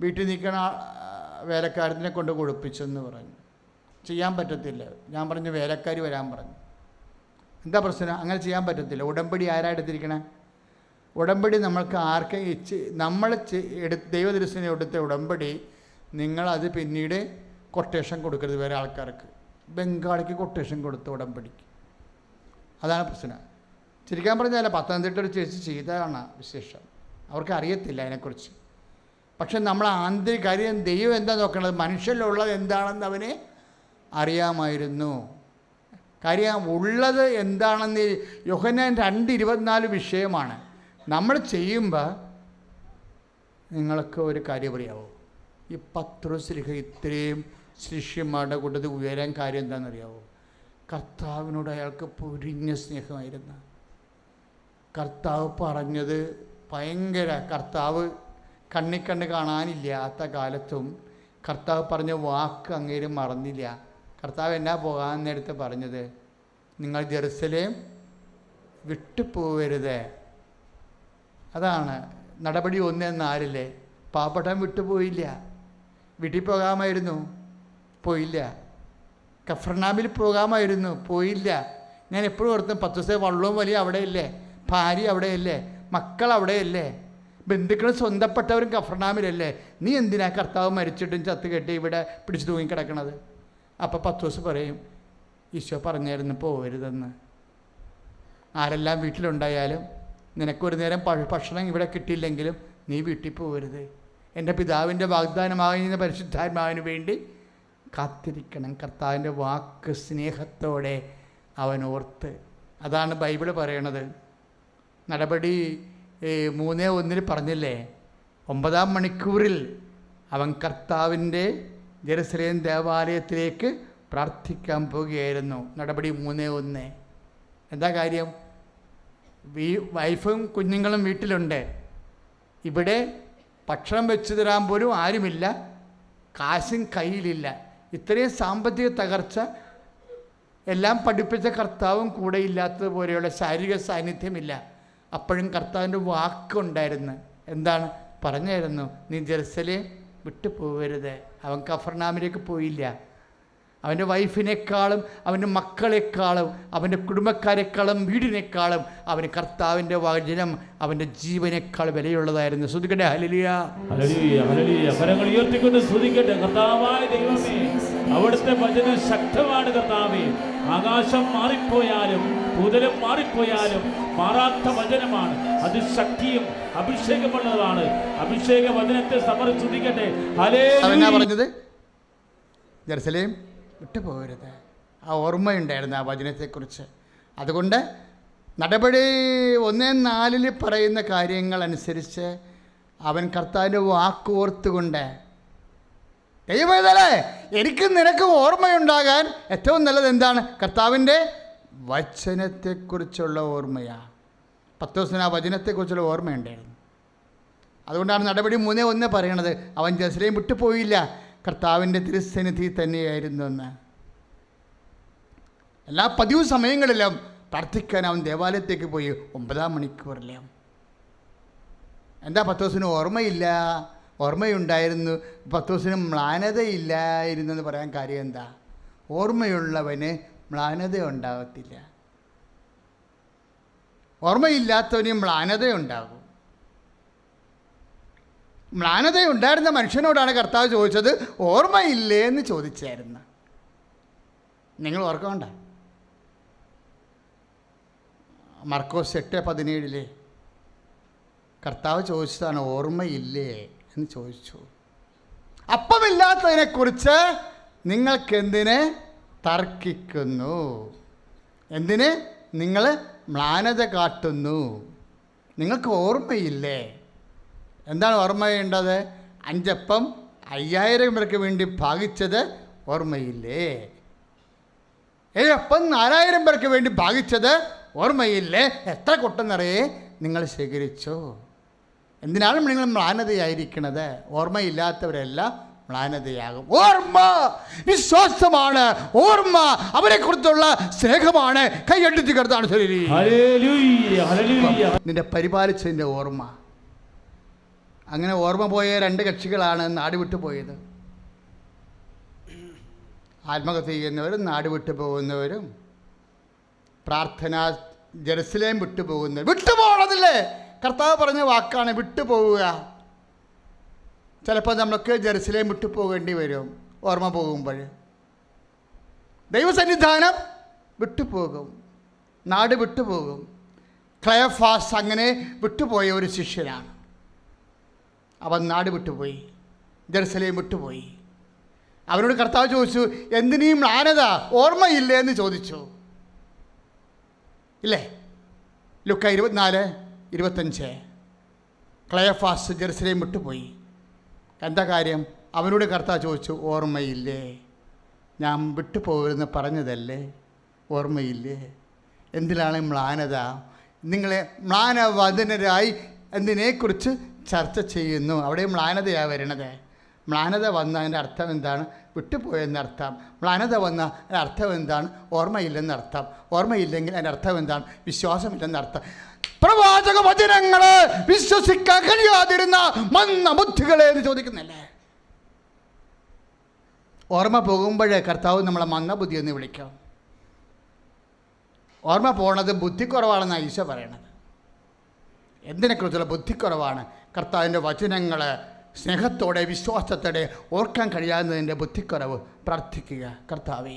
വീട്ടിൽ നിൽക്കണ വേലക്കാരത്തിനെ കൊണ്ട് കൊടുപ്പിച്ചെന്ന് പറഞ്ഞു. ചെയ്യാൻ പറ്റത്തില്ല. ഞാൻ പറഞ്ഞു വേലക്കാരി വരാൻ പറഞ്ഞു. എന്താ പ്രശ്നം? അങ്ങനെ ചെയ്യാൻ പറ്റത്തില്ല. ഉടമ്പടി ആരാ എടുത്തിരിക്കണേ? ഉടമ്പടി നമ്മൾക്ക് ആർക്ക് നമ്മൾ ദൈവദർശനം എടുത്ത ഉടമ്പടി നിങ്ങളത് പിന്നീട് കൊട്ടേഷൻ കൊടുക്കരുത് വേറെ ആൾക്കാർക്ക്. ബംഗാളിക്ക് കൊട്ടേഷൻ കൊടുത്ത ഉടമ്പടിക്ക്. അതാണ് പ്രശ്നം. ശരിക്കാൻ പറഞ്ഞാൽ പത്തനംതിട്ട ഒരു ചേച്ചി ചെയ്തതാണ് വിശേഷം. അവർക്ക് അറിയത്തില്ല അതിനെക്കുറിച്ച്. പക്ഷെ നമ്മൾ ആന്തരിക കാര്യം ദൈവം എന്താ നോക്കണത്? മനുഷ്യരിലുള്ളത് എന്താണെന്ന് അവനെ അറിയാമായിരുന്നു. കാര്യം ഉള്ളത് എന്താണെന്ന് യോഹന്നാൻ 2:24 വിഷയമാണ്. നമ്മൾ ചെയ്യുമ്പോൾ നിങ്ങൾക്ക് ഒരു കാര്യം അറിയാവോ? ഈ പത്രോസ് ഇത്രയും ശിഷ്യന്മാരുടെ കൂട്ടത്തിൽ ഉയരാൻ കാര്യം എന്താണെന്നറിയാവോ? കർത്താവിനോട് അയാൾക്ക് പൊരിഞ്ഞ സ്നേഹമായിരുന്നു. കർത്താവ് പറഞ്ഞത് ഭയങ്കര, കർത്താവ് കണ്ണിക്കണ്ണ് കാണാനില്ലാത്ത കാലത്തും കർത്താവ് പറഞ്ഞ വാക്ക് അങ്ങേര് മറന്നില്ല. കർത്താവ് എന്നാ പോകാൻ നേരത്തെ പറഞ്ഞത്? നിങ്ങൾ ജെറുസലേം വിട്ടുപോകരുത്. അതാണ് നടപടി 1:4. പാവപ്പെട്ടവൻ വിട്ടുപോയില്ല. വീട്ടിൽ പോകാമായിരുന്നു, പോയില്ല. കഫർനാമിൽ പോകാമായിരുന്നു, പോയില്ല. ഞാൻ എപ്പോഴും ഓർത്തും 10 ദിവസം വള്ളവും വലിയ അവിടെയല്ലേ, ഭാര്യ അവിടെയല്ലേ, മക്കൾ അവിടെയല്ലേ, ബന്ധുക്കളും സ്വന്തപ്പെട്ടവരും കഫർനാമിലല്ലേ. നീ എന്തിനാ കർത്താവ് മരിച്ചിട്ടും ചത്ത് കെട്ടി ഇവിടെ പിടിച്ചു തൂങ്ങിക്കിടക്കണത്? അപ്പോൾ 10 ദിവസം പറയും, ഈശോ പറഞ്ഞായിരുന്നു പോകരുതെന്ന്. ആരെല്ലാം വീട്ടിലുണ്ടായാലും നിനക്കൊരു നേരം ഭക്ഷണം ഇവിടെ കിട്ടിയില്ലെങ്കിലും നീ വീട്ടിൽ പോകരുത്. എൻ്റെ പിതാവിൻ്റെ വാഗ്ദാനമാകുന്ന പരിശുദ്ധാത്മാവിന് വേണ്ടി കാത്തിരിക്കണം. കർത്താവിൻ്റെ വാക്ക് സ്നേഹത്തോടെ അവൻ ഓർത്ത്. അതാണ് ബൈബിള് പറയണത്. നടപടി 3:1 പറഞ്ഞില്ലേ, 9-ാം മണിക്കൂറിൽ അവൻ കർത്താവിൻ്റെ ജെറുസലേം ദേവാലയത്തിലേക്ക് പ്രാർത്ഥിക്കാൻ പോവുകയായിരുന്നു. നടപടി 3:1. എന്താ കാര്യം? വൈഫും കുഞ്ഞുങ്ങളും വീട്ടിലുണ്ട്. ഇവിടെ ഭക്ഷണം വെച്ച് തരാൻ പോലും ആരുമില്ല, കാശും കയ്യിലില്ല. ഇത്രയും സാമ്പത്തിക തകർച്ച, എല്ലാം പഠിപ്പിച്ച കർത്താവും കൂടെ ഇല്ലാത്തതുപോലെയുള്ള ശാരീരിക സാന്നിധ്യമില്ല. അപ്പോഴും കർത്താവിൻ്റെ വാക്കുണ്ടായിരുന്നു. എന്താണ് പറഞ്ഞായിരുന്നു? നീ ജെറുസലേം വിട്ടു പോകരുത്. അവൻ കഫർനാമിലേക്ക് പോയില്ല. അവൻ്റെ വൈഫിനേക്കാളും അവൻ്റെ മക്കളെക്കാളും അവൻ്റെ കുടുംബക്കാരെക്കാളും വീടിനേക്കാളും അവന് കർത്താവിൻ്റെ വചനം അവൻ്റെ ജീവനേക്കാൾ വിലയുള്ളതായിരുന്നു. സ്തുതിക്കട്ടെ, ഹല്ലേലൂയ, ഹല്ലേലൂയ, ഹല്ലേലൂയ. കരങ്ങൾ ഉയർത്തിക്കൊണ്ട് സ്തുതിക്കട്ടെ. കർത്താവായ ദൈവമേ, അവിടുത്തെ വചനം ശക്തമാണ് കർത്താവേ. ആകാശം മാറിപ്പോയാലും ഭൂതലം മാറിപ്പോയാലും മാറാത്ത വചനമാണ്. അത് ശക്തിയും അഭിഷേകമുള്ളതാണ്. അഭിഷേക വചനത്തെ സ്തുതിക്കട്ടെ. ഹല്ലേലൂയ. പറഞ്ഞത് ജെറുസലേം വിട്ടു പോകരുത്. ആ ഓർമ്മയുണ്ടായിരുന്നു ആ വചനത്തെക്കുറിച്ച്. അതുകൊണ്ട് നടപടി 1:4 പറയുന്ന കാര്യങ്ങൾ അനുസരിച്ച് അവൻ കർത്താവിൻ്റെ വാക്കോർത്തുകൊണ്ട്, ദൈവമേ, എനിക്ക് നിനക്ക് ഓർമ്മയുണ്ടാകാൻ ഏറ്റവും നല്ലത് എന്താണ്? കർത്താവിൻ്റെ വചനത്തെക്കുറിച്ചുള്ള ഓർമ്മയാണ്. പത്രോസിന് ആ വചനത്തെക്കുറിച്ചുള്ള ഓർമ്മയുണ്ടായിരുന്നു. അതുകൊണ്ടാണ് നടപടി 3:1 പറയണത് അവൻ ജെറുസലേം വിട്ടുപോയില്ല, കർത്താവിൻ്റെ തിരുസന്നിധി തന്നെയായിരുന്നു എന്ന്. എല്ലാ പതിവ് സമയങ്ങളിലും പ്രാർത്ഥിക്കാൻ അവൻ ദേവാലയത്തേക്ക് പോയി 9-ാം മണിക്കൂറിലും. എന്താ പത്രോസിന് ഓർമ്മയില്ല? ഓർമ്മയുണ്ടായിരുന്നു. പത്രോസിന് മ്ലാനതയില്ലായിരുന്നു എന്ന് പറയാൻ കാര്യം എന്താ? ഓർമ്മയുള്ളവന് മ്ലാനത ഉണ്ടാകത്തില്ല. ഓർമ്മയില്ലാത്തവന് മ്ലാനത ഉണ്ടാകും. മ്ലാനതയുണ്ടായിരുന്ന മനുഷ്യനോടാണ് കർത്താവ് ചോദിച്ചത്, ഓർമ്മയില്ലേ എന്ന് ചോദിച്ചായിരുന്നു. നിങ്ങൾ ഓർക്കണ്ട, മർക്കോസ് 8:17 കർത്താവ് ചോദിച്ചതാണ്, ഓർമ്മയില്ലേ എന്ന് ചോദിച്ചു. അപ്പമില്ലാത്തതിനെക്കുറിച്ച് നിങ്ങൾക്കെന്തിന് തർക്കിക്കുന്നു? എന്തിന് നിങ്ങൾ മ്ലാനത കാട്ടുന്നു? നിങ്ങൾക്ക് ഓർമ്മയില്ലേ? എന്താണ് ഓർമ്മയുണ്ടത്? 5 അപ്പം 5000 പേർക്ക് വേണ്ടി ഭാഗിച്ചത് ഓർമ്മയില്ലേ? 7 അപ്പം 4000 പേർക്ക് വേണ്ടി ഭാഗിച്ചത് ഓർമ്മയില്ലേ? എത്ര കൊട്ടെന്നറിയേ നിങ്ങൾ ശേഖരിച്ചോ? എന്തിനാണ് നിങ്ങൾ മ്ലാനതയായിരിക്കണത്? ഓർമ്മയില്ലാത്തവരെല്ലാം മ്ലാനതയാകും. ഓർമ്മ വിശ്വാസമാണ്. ഓർമ്മ അവരെക്കുറിച്ചുള്ള സ്നേഹമാണ്. കൈയടിച്ച് കർത്താവാണ് ശരീരം. നിന്റെ പരിപാലിച്ചതിൻ്റെ ഓർമ്മ. അങ്ങനെ ഓർമ്മ പോയ 2 കക്ഷികളാണ് നാട് വിട്ടു പോയത്. ആത്മഹത്യ ചെയ്യുന്നവരും നാട് വിട്ടു പോകുന്നവരും, പ്രാർത്ഥന ജെറുസലേം വിട്ടു പോകുന്നവർ. വിട്ടുപോകണതില്ലേ? കർത്താവ് പറഞ്ഞ വാക്കാണ് വിട്ടുപോവുക. ചിലപ്പോൾ നമുക്ക് ജെറുസലേം വിട്ടു പോകേണ്ടി വരും. ഓർമ്മ പോകുമ്പോൾ ദൈവസന്നിധാനം വിട്ടുപോകും, നാട് വിട്ടുപോകും. ക്ലയഫാസ് അങ്ങനെ വിട്ടുപോയ ഒരു ശിഷ്യനാണ്. അവൻ നാട് വിട്ടുപോയി, ജെറുസലേം വിട്ടുപോയി. അവനോട് കർത്താവ് ചോദിച്ചു, എന്തിനീ മ്ലാനത? ഓർമ്മയില്ലേ എന്ന് ചോദിച്ചു. ഇല്ലേ? ലുക്ക 24:25 ക്ലയഫാസ് ജെറുസലേം വിട്ടുപോയി. എന്താ കാര്യം? അവനോട് കർത്താവ് ചോദിച്ചു, ഓർമ്മയില്ലേ? ഞാൻ വിട്ടുപോകരുതെന്ന് പറഞ്ഞതല്ലേ? ഓർമ്മയില്ലേ? എന്തിനാണ് മ്ലാനത? നിങ്ങളെ മ്ലാനവദനരായി എന്തിനെക്കുറിച്ച് ചർച്ച ചെയ്യുന്നു? അവിടെ മ്ലാനതയാണ് വരണത്. മ്ലാനത വന്ന അതിൻ്റെ അർത്ഥം എന്താണ്? വിട്ടുപോയെന്നർത്ഥം. മ്ലാനത വന്ന അതിൻ്റെ അർത്ഥം എന്താണ്? ഓർമ്മയില്ലെന്നർത്ഥം. ഓർമ്മയില്ലെങ്കിൽ അതിൻ്റെ അർത്ഥം എന്താണ്? വിശ്വാസമില്ലെന്നർത്ഥം. പ്രവാചക വചനങ്ങൾ വിശ്വസിക്കാൻ കഴിയാതിരുന്ന മന്ന ബുദ്ധികളെ എന്ന് ചോദിക്കുന്നില്ലേ? ഓർമ്മ പോകുമ്പോഴേ കർത്താവ് നമ്മളെ മന്ദബുദ്ധി എന്ന് വിളിക്കും. ഓർമ്മ പോണത് ബുദ്ധിക്കുറവാണെന്നാണ് ഈശോ പറയണത്. എന്തിനെക്കുറിച്ചുള്ള ബുദ്ധിക്കുറവാണ്? കർത്താവിൻ്റെ വചനങ്ങൾ സ്നേഹത്തോടെ വിശ്വാസത്തോടെ ഓർക്കാൻ കഴിയാവുന്നതിൻ്റെ ബുദ്ധിക്കുറവ്. പ്രാർത്ഥിക്കുക, കർത്താവേ,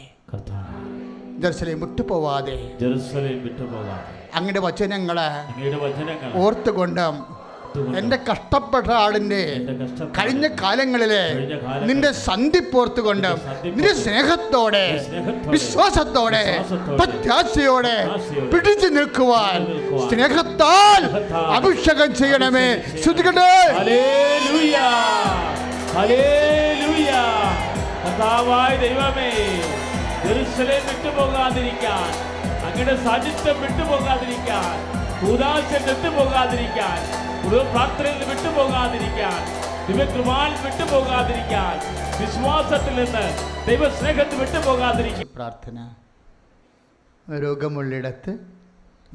ജെറുസലേം വിട്ടുപോവാതെ അങ്ങയുടെ വചനങ്ങൾ ഓർത്തുകൊണ്ട് എൻ്റെ കഷ്ടപ്പെട്ട ആളിൻ്റെ കഴിഞ്ഞ കാലങ്ങളിലെ നിന്റെ സന്ധിപ്പോർത്തുകൊണ്ട് നിന്റെ സ്നേഹത്തോടെ വിശ്വാസത്തോടെ പ്രത്യാശയോടെ പിടിച്ചു നിൽക്കുവാൻ സ്നേഹത്താൽ അഭിഷേകം ചെയ്യണമേ. ശ്രുതിക്കട്ടെ. ഹല്ലേലൂയ, ഹല്ലേലൂയ. കർത്താവായ ദൈവമേ, യെരൂശലേം വിട്ടുപോകാതിരിക്കാൻ, അങ്ങയുടെ സാന്നിധ്യം വിട്ടുപോകാതിരിക്കാൻ, കൂദാശ വിട്ടുപോകാതിരിക്കാൻ, പ്രാർത്ഥനയിൽ വിട്ടുപോകാതിരിക്കാൻ, ദിവ്യകൃപാൽ വിട്ടുപോകാതിരിക്കാൻ, വിശ്വാസത്തിൽ നിന്ന് ദൈവസ്നേഹത്തിൽ വിട്ടുപോകാതിരിക്കാൻ. പ്രാർത്ഥന. രോഗമുള്ളിടത്ത്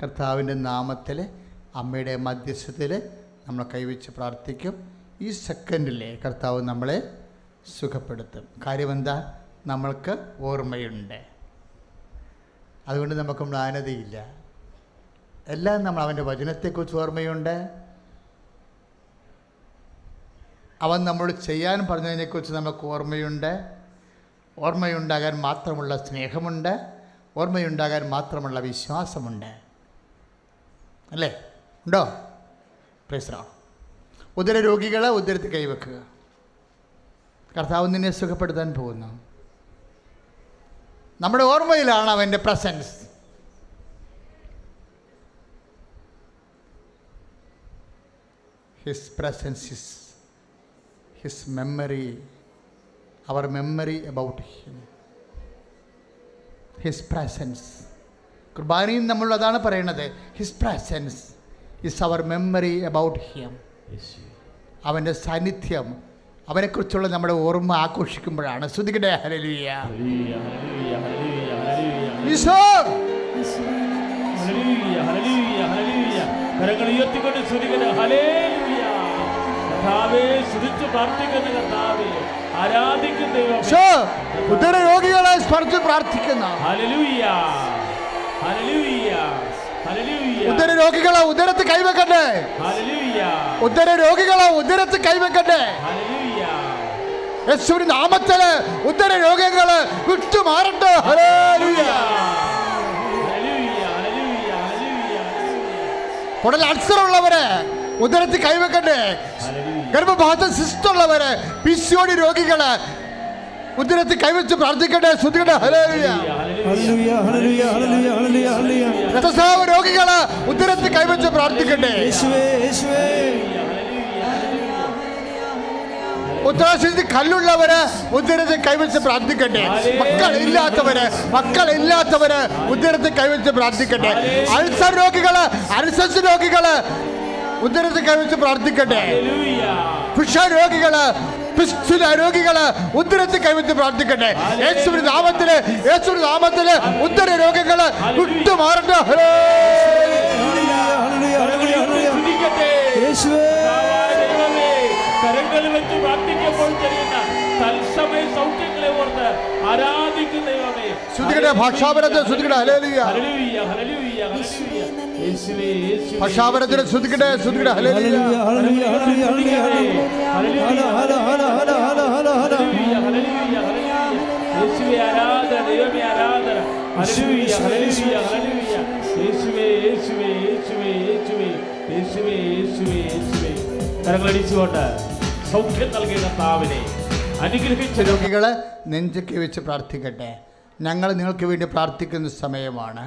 കർത്താവിൻ്റെ നാമത്തിൽ അമ്മയുടെ മധ്യസ്ഥത്തിൽ നമ്മൾ കൈവച്ച് പ്രാർത്ഥിക്കും. ഈ സെക്കൻഡിലെ കർത്താവ് നമ്മളെ സുഖപ്പെടുത്തും. കാര്യമെന്താ? നമ്മൾക്ക് ഓർമ്മയുണ്ട്. അതുകൊണ്ട് നമുക്ക് മ്ലാനതയില്ല. എല്ലാം നമ്മൾ അവൻ്റെ വചനത്തെക്കുറിച്ച് ഓർമ്മയുണ്ട്. അവൻ നമ്മളോട് ചെയ്യാൻ പറഞ്ഞതിനെക്കുറിച്ച് നമുക്ക് ഓർമ്മയുണ്ട്. ഓർമ്മയുണ്ടാകാൻ മാത്രമുള്ള സ്നേഹമുണ്ട്. ഓർമ്മയുണ്ടാകാൻ മാത്രമുള്ള വിശ്വാസമുണ്ട്. അല്ലേ? ഉണ്ടോ? Praise the Lord. ഉദര രോഗികളെ ഉദരത്തിൽ കൈവെക്കുക. കർത്താവ് നിന്നെ സുഖപ്പെടുത്താൻ പോകുന്നു. നമ്മുടെ ഓർമ്മയിലാണ് അവൻ്റെ presence. His presence is his memory, our memory about him. His presence. കുർബാനയും നമ്മൾ അതാണ് പറയണത്. His presence is our memory about him. അവൻ്റെ സാന്നിധ്യം, അവനെക്കുറിച്ചുള്ള നമ്മുടെ ഓർമ്മ ആഘോഷിക്കുമ്പോഴാണ്. ശ്രുതിക്കട്ടെ. ഹല്ലേലൂയ, ഈശോ. കരങ്ങൾ ഉയർത്തിക്കൊണ്ട് ശ്രുതിക്കട്ടെ. ഹല്ലേലൂയ. കർത്താവേ, സ്തുതിച്ച് പ്രാർത്ഥിക്കുന്ന കർത്താവേ, ആരാധിക്കുന്ന ദൈവമേ, ഉദര രോഗികളെ സ്പർശിച്ച് പ്രാർത്ഥിക്കുന്ന. ഹല്ലേലൂയ, ഹല്ലേലൂയ, ഹല്ലേലൂയ. ഉദര രോഗികളെ ഉദരത്തിൽ കൈവെക്കട്ടെ. ഹല്ലേലൂയ. ഉദര രോഗികളെ ഉദരത്തിൽ കൈവെക്കട്ടെ. ഹല്ലേലൂയ. യേശുവിന്റെ നാമത്തില് ഉദര രോഗികള് വിട്ടുമാറട്ടെ. ഹല്ലേലൂയ. ഹല്ലേലൂയ, ഹല്ലേലൂയ, ഹല്ലേലൂയ. കുടൽ അൾസറുള്ളവര് ഉദരത്തിൽ കൈവെക്കട്ടെ. ഗർഭപാത സിസ്റ്റുള്ളവര്, പിസിഒഡി രോഗികള് ഉദരത്തിൽ കൈവച്ച് പ്രാർത്ഥിക്കട്ടെ. ശ്രുതിക്കട്ടെ. ഹല്ലേലൂയ, ഹല്ലേലൂയ, ഹല്ലേലൂയ, ഹല്ലേലൂയ, ഹല്ലേലൂയ. രക്തസ്രാവ രോഗികള് ഉദരത്തിൽ കൈവച്ച് പ്രാർത്ഥിക്കട്ടെ. യേശുവേ, യേശുവേ. ഉത്തരശക്തി കല്ലുള്ളവര് ഉദരത്തിൽ കൈവച്ച് പ്രാർത്ഥിക്കട്ടെ. മക്കളില്ലാത്തവര് ഉദരത്തിൽ കൈവച്ച് പ്രാർത്ഥിക്കട്ടെ. അൾസർ രോഗികള്, അൾസസ് രോഗികള് ഉദരത്തിൽ കൈവച്ച് പ്രാർത്ഥിക്കട്ടെ. ഫിഷ രോഗികള്, പിസ്തുല രോഗികള് ഉദരത്തിൽ കൈവച്ച് പ്രാർത്ഥിക്കട്ടെ. യേശുവിന്റെ നാമത്തില്, യേശുവിന്റെ നാമത്തില് ഉദര രോഗികള് വിട്ടുമാറട്ടെ. കരങ്ങൾ വെച്ച് പ്രാർത്ഥിക്കുമ്പോൾ ചെയ്യുന്ന തത്സമയ സൗഖ്യങ്ങളെ ഓർത്ത് ആരാധിക്കുന്ന ദൈവമേ. ശ്രുതികട്ടെ. ഭാഷാപരത്തെ ശ്രുതികട്ടെ. ഹല്ലേലൂയ, ഹല്ലേലൂയ, ഹല്ലേലൂയ, ഹല്ലേലൂയ. യേശുവേ, യേശുവേ. ഭാഷാപരത്തെ ശ്രുതികട്ടെ. ശ്രുതികട്ടെ. ഹല്ലേലൂയ, ഹല്ലേലൂയ, ഹല്ലേലൂയ, ഹല്ലേലൂയ, ഹല്ലേലൂയ, ഹല്ലേലൂയ. യേശുവേ ആരാധന, ദൈവമേ ആരാധന. ഹല്ലേലൂയ, ഹല്ലേലൂയ, ഹല്ലേലൂയ. യേശുവേ, യേശുവേ, യേശുവേ, യേശുവേ, യേശുവേ, യേശുവേ, യേശുവേ. കരങ്ങളടിച്ചുകൊണ്ട് സൗഖ്യം നൽകിയ കർത്താവിനെ അനുഗ്രഹിച്ച രോഗികളെ നെഞ്ചൊക്കെ വെച്ച് പ്രാർത്ഥിക്കട്ടെ. ഞങ്ങൾ നിങ്ങൾക്ക് വേണ്ടി പ്രാർത്ഥിക്കുന്ന സമയമാണ്.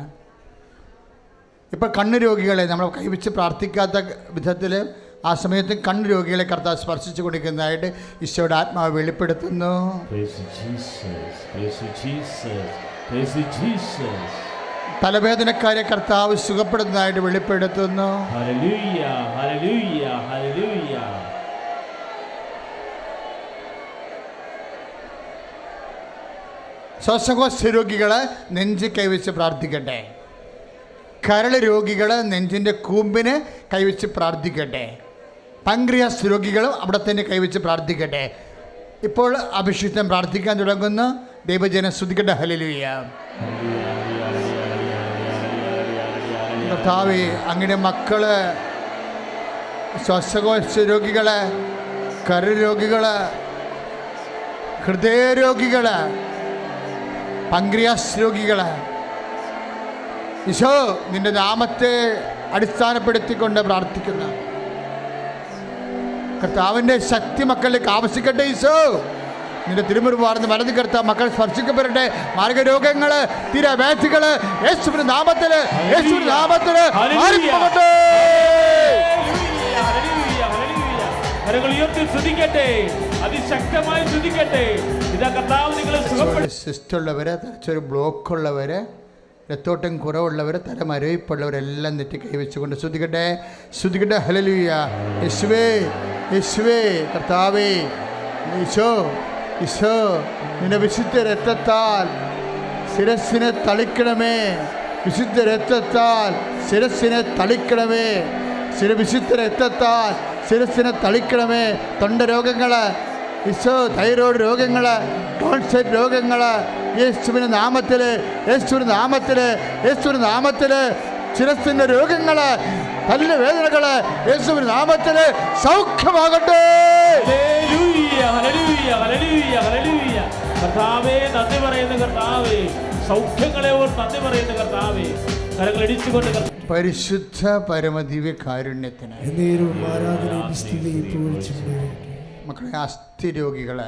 ഇപ്പോൾ കണ്ണ് രോഗികളെ നമ്മൾ കൈവച്ച് പ്രാർത്ഥിക്കാത്ത വിധത്തിൽ ആ സമയത്ത് കണ്ണ് രോഗികളെ കർത്താവ് സ്പർശിച്ചു കൊടുക്കുന്നതായിട്ട് ഈശോയുടെ ആത്മാവ് വെളിപ്പെടുത്തുന്നു. തലവേദനക്കാരെ കർത്താവ് സുഖപ്പെടുന്നതായിട്ട് വെളിപ്പെടുത്തുന്നു. ഹല്ലേലൂയ, ഹല്ലേലൂയ, ഹല്ലേലൂയ. ശ്വാസകോശ രോഗികളെ നെഞ്ച് കൈവച്ച് പ്രാർത്ഥിക്കട്ടെ. കരൾ രോഗികൾ നെഞ്ചിൻ്റെ കൂമ്പിന് കൈവച്ച് പ്രാർത്ഥിക്കട്ടെ. പങ്ക്രിയാസ് രോഗികളും അവിടെ തന്നെ കൈവച്ച് പ്രാർത്ഥിക്കട്ടെ. ഇപ്പോൾ അഭിഷിക്തൻ പ്രാർത്ഥിക്കാൻ തുടങ്ങുന്നു. ദൈവജനം സ്തുതിക്കട്ടെ. ഹല്ലേലൂയ. കർത്താവേ, അങ്ങയുടെ മക്കള് ശ്വാസകോശ രോഗികള്, കരൾ രോഗികള്, ഹൃദയരോഗികള്, പങ്ക്രിയാസ് രോഗികള്, ഈശോ നിന്റെ നാമത്തെ അടിസ്ഥാനപ്പെടുത്തിക്കൊണ്ട് പ്രാർത്ഥിക്കുന്നു. കർത്താവിൻ്റെ ശക്തി മക്കളിലേക്ക് ആവശ്യിക്കട്ടെ ഈശോ. നിന്റെ തിരുമുറിവ് വാർന്ന് വലത് കർത്താവ് മക്കൾ സ്പർശിക്കപ്പെടട്ടെ. മാർഗരോഗങ്ങൾ, തിരവേദികൾ യേശുവിന്റെ നാമത്തിൽ, യേശുവിന്റെ നാമത്തിൽ മാറിപ്പോകട്ടെ. അതിശക്തമായി സ്തുതിക്കട്ടെ. ഇതാ കർത്താവ് നിങ്ങളെ സുഖപ്പെടുത്തി. സിസ്റ്റുള്ളവര്, തലച്ചൊരു ബ്ലോക്കുള്ളവര്, രക്തോട്ടം കുറവുള്ളവർ, തലമരവിപ്പുള്ളവരെല്ലാം നെറ്റി കൈവച്ചുകൊണ്ട് സ്തുതിക്കട്ടെ, സ്തുതിക്കട്ടെ. ഹല്ലേലൂയ. യേശുവേ, യേശുവേ, കർത്താവേ, ഈശോ, ഈശോ, നിന്റെ വിശുദ്ധ രക്തത്താൽ ശിരസ്സിനെ തളിക്കണമേ, വിശുദ്ധ രക്തത്താൽ ശിരസ്സിനെ തളിക്കണമേ, വിശുദ്ധ രക്തത്താൽ ശിരസ്സിനെ തളിക്കണമേ. തൊണ്ട രോഗങ്ങൾ ഈശോ, തൈറോയ്ഡ് രോഗങ്ങൾ, ടോൺസിൽ രോഗങ്ങൾ യേശുവിൻ്റെ നാമത്തിൽ, യേശുവിൻ്റെ നാമത്തിൽ, യേശുവിൻ്റെ നാമത്തിൽ ശിരസ്സിൻ്റെ രോഗങ്ങൾ, പല്ല് വേദനകൾ യേശുവിൻ്റെ നാമത്തിൽ സൗഖ്യമാകട്ടെ. കർത്താവേ നന്ദി പറയുന്ന കർത്താവേ, സൗഖ്യങ്ങളെ ഓർത്ത് നന്ദി പറയുന്ന കർത്താവേ, കരങ്ങളടിച്ചുകൊണ്ട് പരിശുദ്ധ പരമദിവ്യ കാരുണ്യത്തിന് മക്കളെ, അസ്ഥി രോഗികൾ,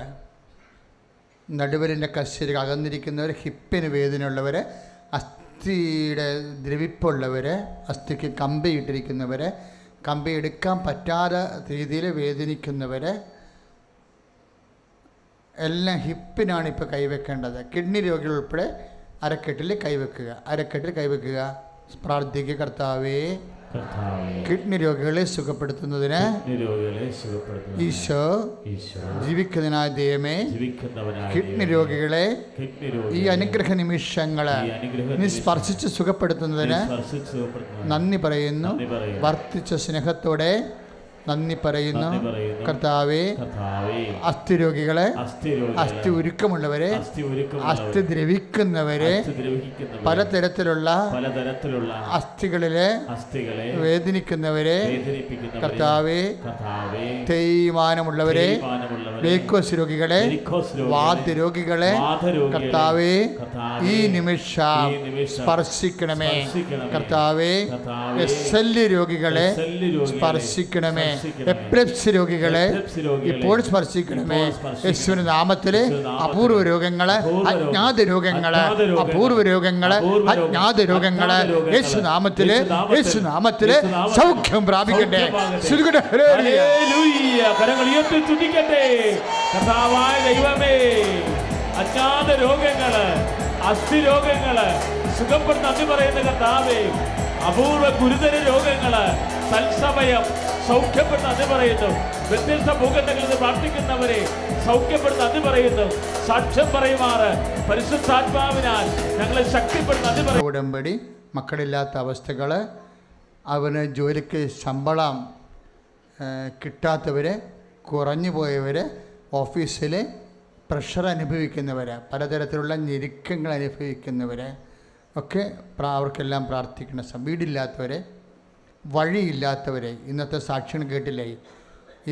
നടുവലിൻ്റെ കശേരി അകന്നിരിക്കുന്നവർ, ഹിപ്പിന് വേദനയുള്ളവർ, അസ്ഥിയുടെ ദ്രവിപ്പുള്ളവർ, അസ്ഥിക്ക് കമ്പിയിട്ടിരിക്കുന്നവർ, കമ്പി എടുക്കാൻ പറ്റാത്ത രീതിയിൽ വേദനിക്കുന്നവർ എല്ലാം ഹിപ്പിനാണ് ഇപ്പോൾ കൈവെക്കേണ്ടത്. കിഡ്നി രോഗികൾ ഉൾപ്പെടെ അരക്കെട്ടിൽ കൈവെക്കുക, അരക്കെട്ടിൽ കൈവെക്കുക. പ്രാർത്ഥിക്കുക, കർത്താവേ, കിഡ്നി രോഗികളെ സുഖപ്പെടുത്തുന്നതിന് ഈശോ, ജീവിക്കുന്നതിനായ ദൈവമേ, കിഡ്നി രോഗികളെ ഈ അനുഗ്രഹ നിമിഷങ്ങള് നീ സ്പർശിച്ച് സുഖപ്പെടുത്തുന്നതിന് നന്ദി പറയുന്നു. വർദ്ധിച്ച സ്നേഹത്തോടെ നന്ദി പറയുന്നു. കർത്താവേ, അസ്ഥി രോഗികളെ, അസ്ഥി ഉരുക്കമുള്ളവരെ, അസ്ഥി ദ്രവിക്കുന്നവരെ, പലതരത്തിലുള്ള അസ്ഥികളിലെ വേദനിക്കുന്നവരെ, കർത്താവേ, തേയ്മാനമുള്ളവരെ, വേക്കോസ് രോഗികളെ, വാദ്യരോഗികളെ, കർത്താവേ, ഈ നിമിഷം സ്പർശിക്കണമേ. കർത്താവേ, SLE രോഗികളെ സ്പർശിക്കണമേ. എപ്പിലെപ്സി രോഗികളെ ഇപ്പോൾ സ്പർശിക്കണമേ. യേശുവിന്റെ നാമത്തില് അപൂർവ രോഗങ്ങള്, അജ്ഞാത രോഗങ്ങള്, അപൂർവ രോഗങ്ങള്, അജ്ഞാത രോഗങ്ങള് യേശു നാമത്തില്, യേശു നാമത്തില് സൗഖ്യം പ്രാപിക്കട്ടെ. അജ്ഞാത രോഗങ്ങള്, അസ്ഥി രോഗങ്ങള് സുഖപ്പെടുന്ന നന്ദി പറയുന്ന കർത്താവേ, അപൂർവ ഗുരുതര രോഗങ്ങള് തത്സമയം സൗഖ്യപ്പെടുന്ന നന്ദി പറയുന്നു. വ്യത്യസ്ത ഭൂഖണ്ഡങ്ങളിൽ നിന്ന് പ്രാർത്ഥിക്കുന്നവരെ സൗഖ്യപ്പെടുന്ന നന്ദി പറയുന്നു. സാക്ഷ്യം പറയുമാറ് പരിശുദ്ധാത്മാവിനാൽ ഞങ്ങളെ ശക്തിപ്പെടുന്ന നന്ദി പറയുന്നു. ഉടമ്പടി, മക്കളില്ലാത്ത അവസ്ഥകൾ, അവന് ജോലിക്ക് ശമ്പളം കിട്ടാത്തവർ, കുറഞ്ഞു പോയവർ, ഓഫീസിൽ പ്രഷർ അനുഭവിക്കുന്നവർ, പലതരത്തിലുള്ള ഞെരുക്കങ്ങൾ അനുഭവിക്കുന്നവർ ഒക്കെ അവർക്കെല്ലാം പ്രാർത്ഥിക്കണം. വീടില്ലാത്തവരെ, വഴിയില്ലാത്തവരെ, ഇന്നത്തെ സാക്ഷ്യം കേട്ടില്ലേ,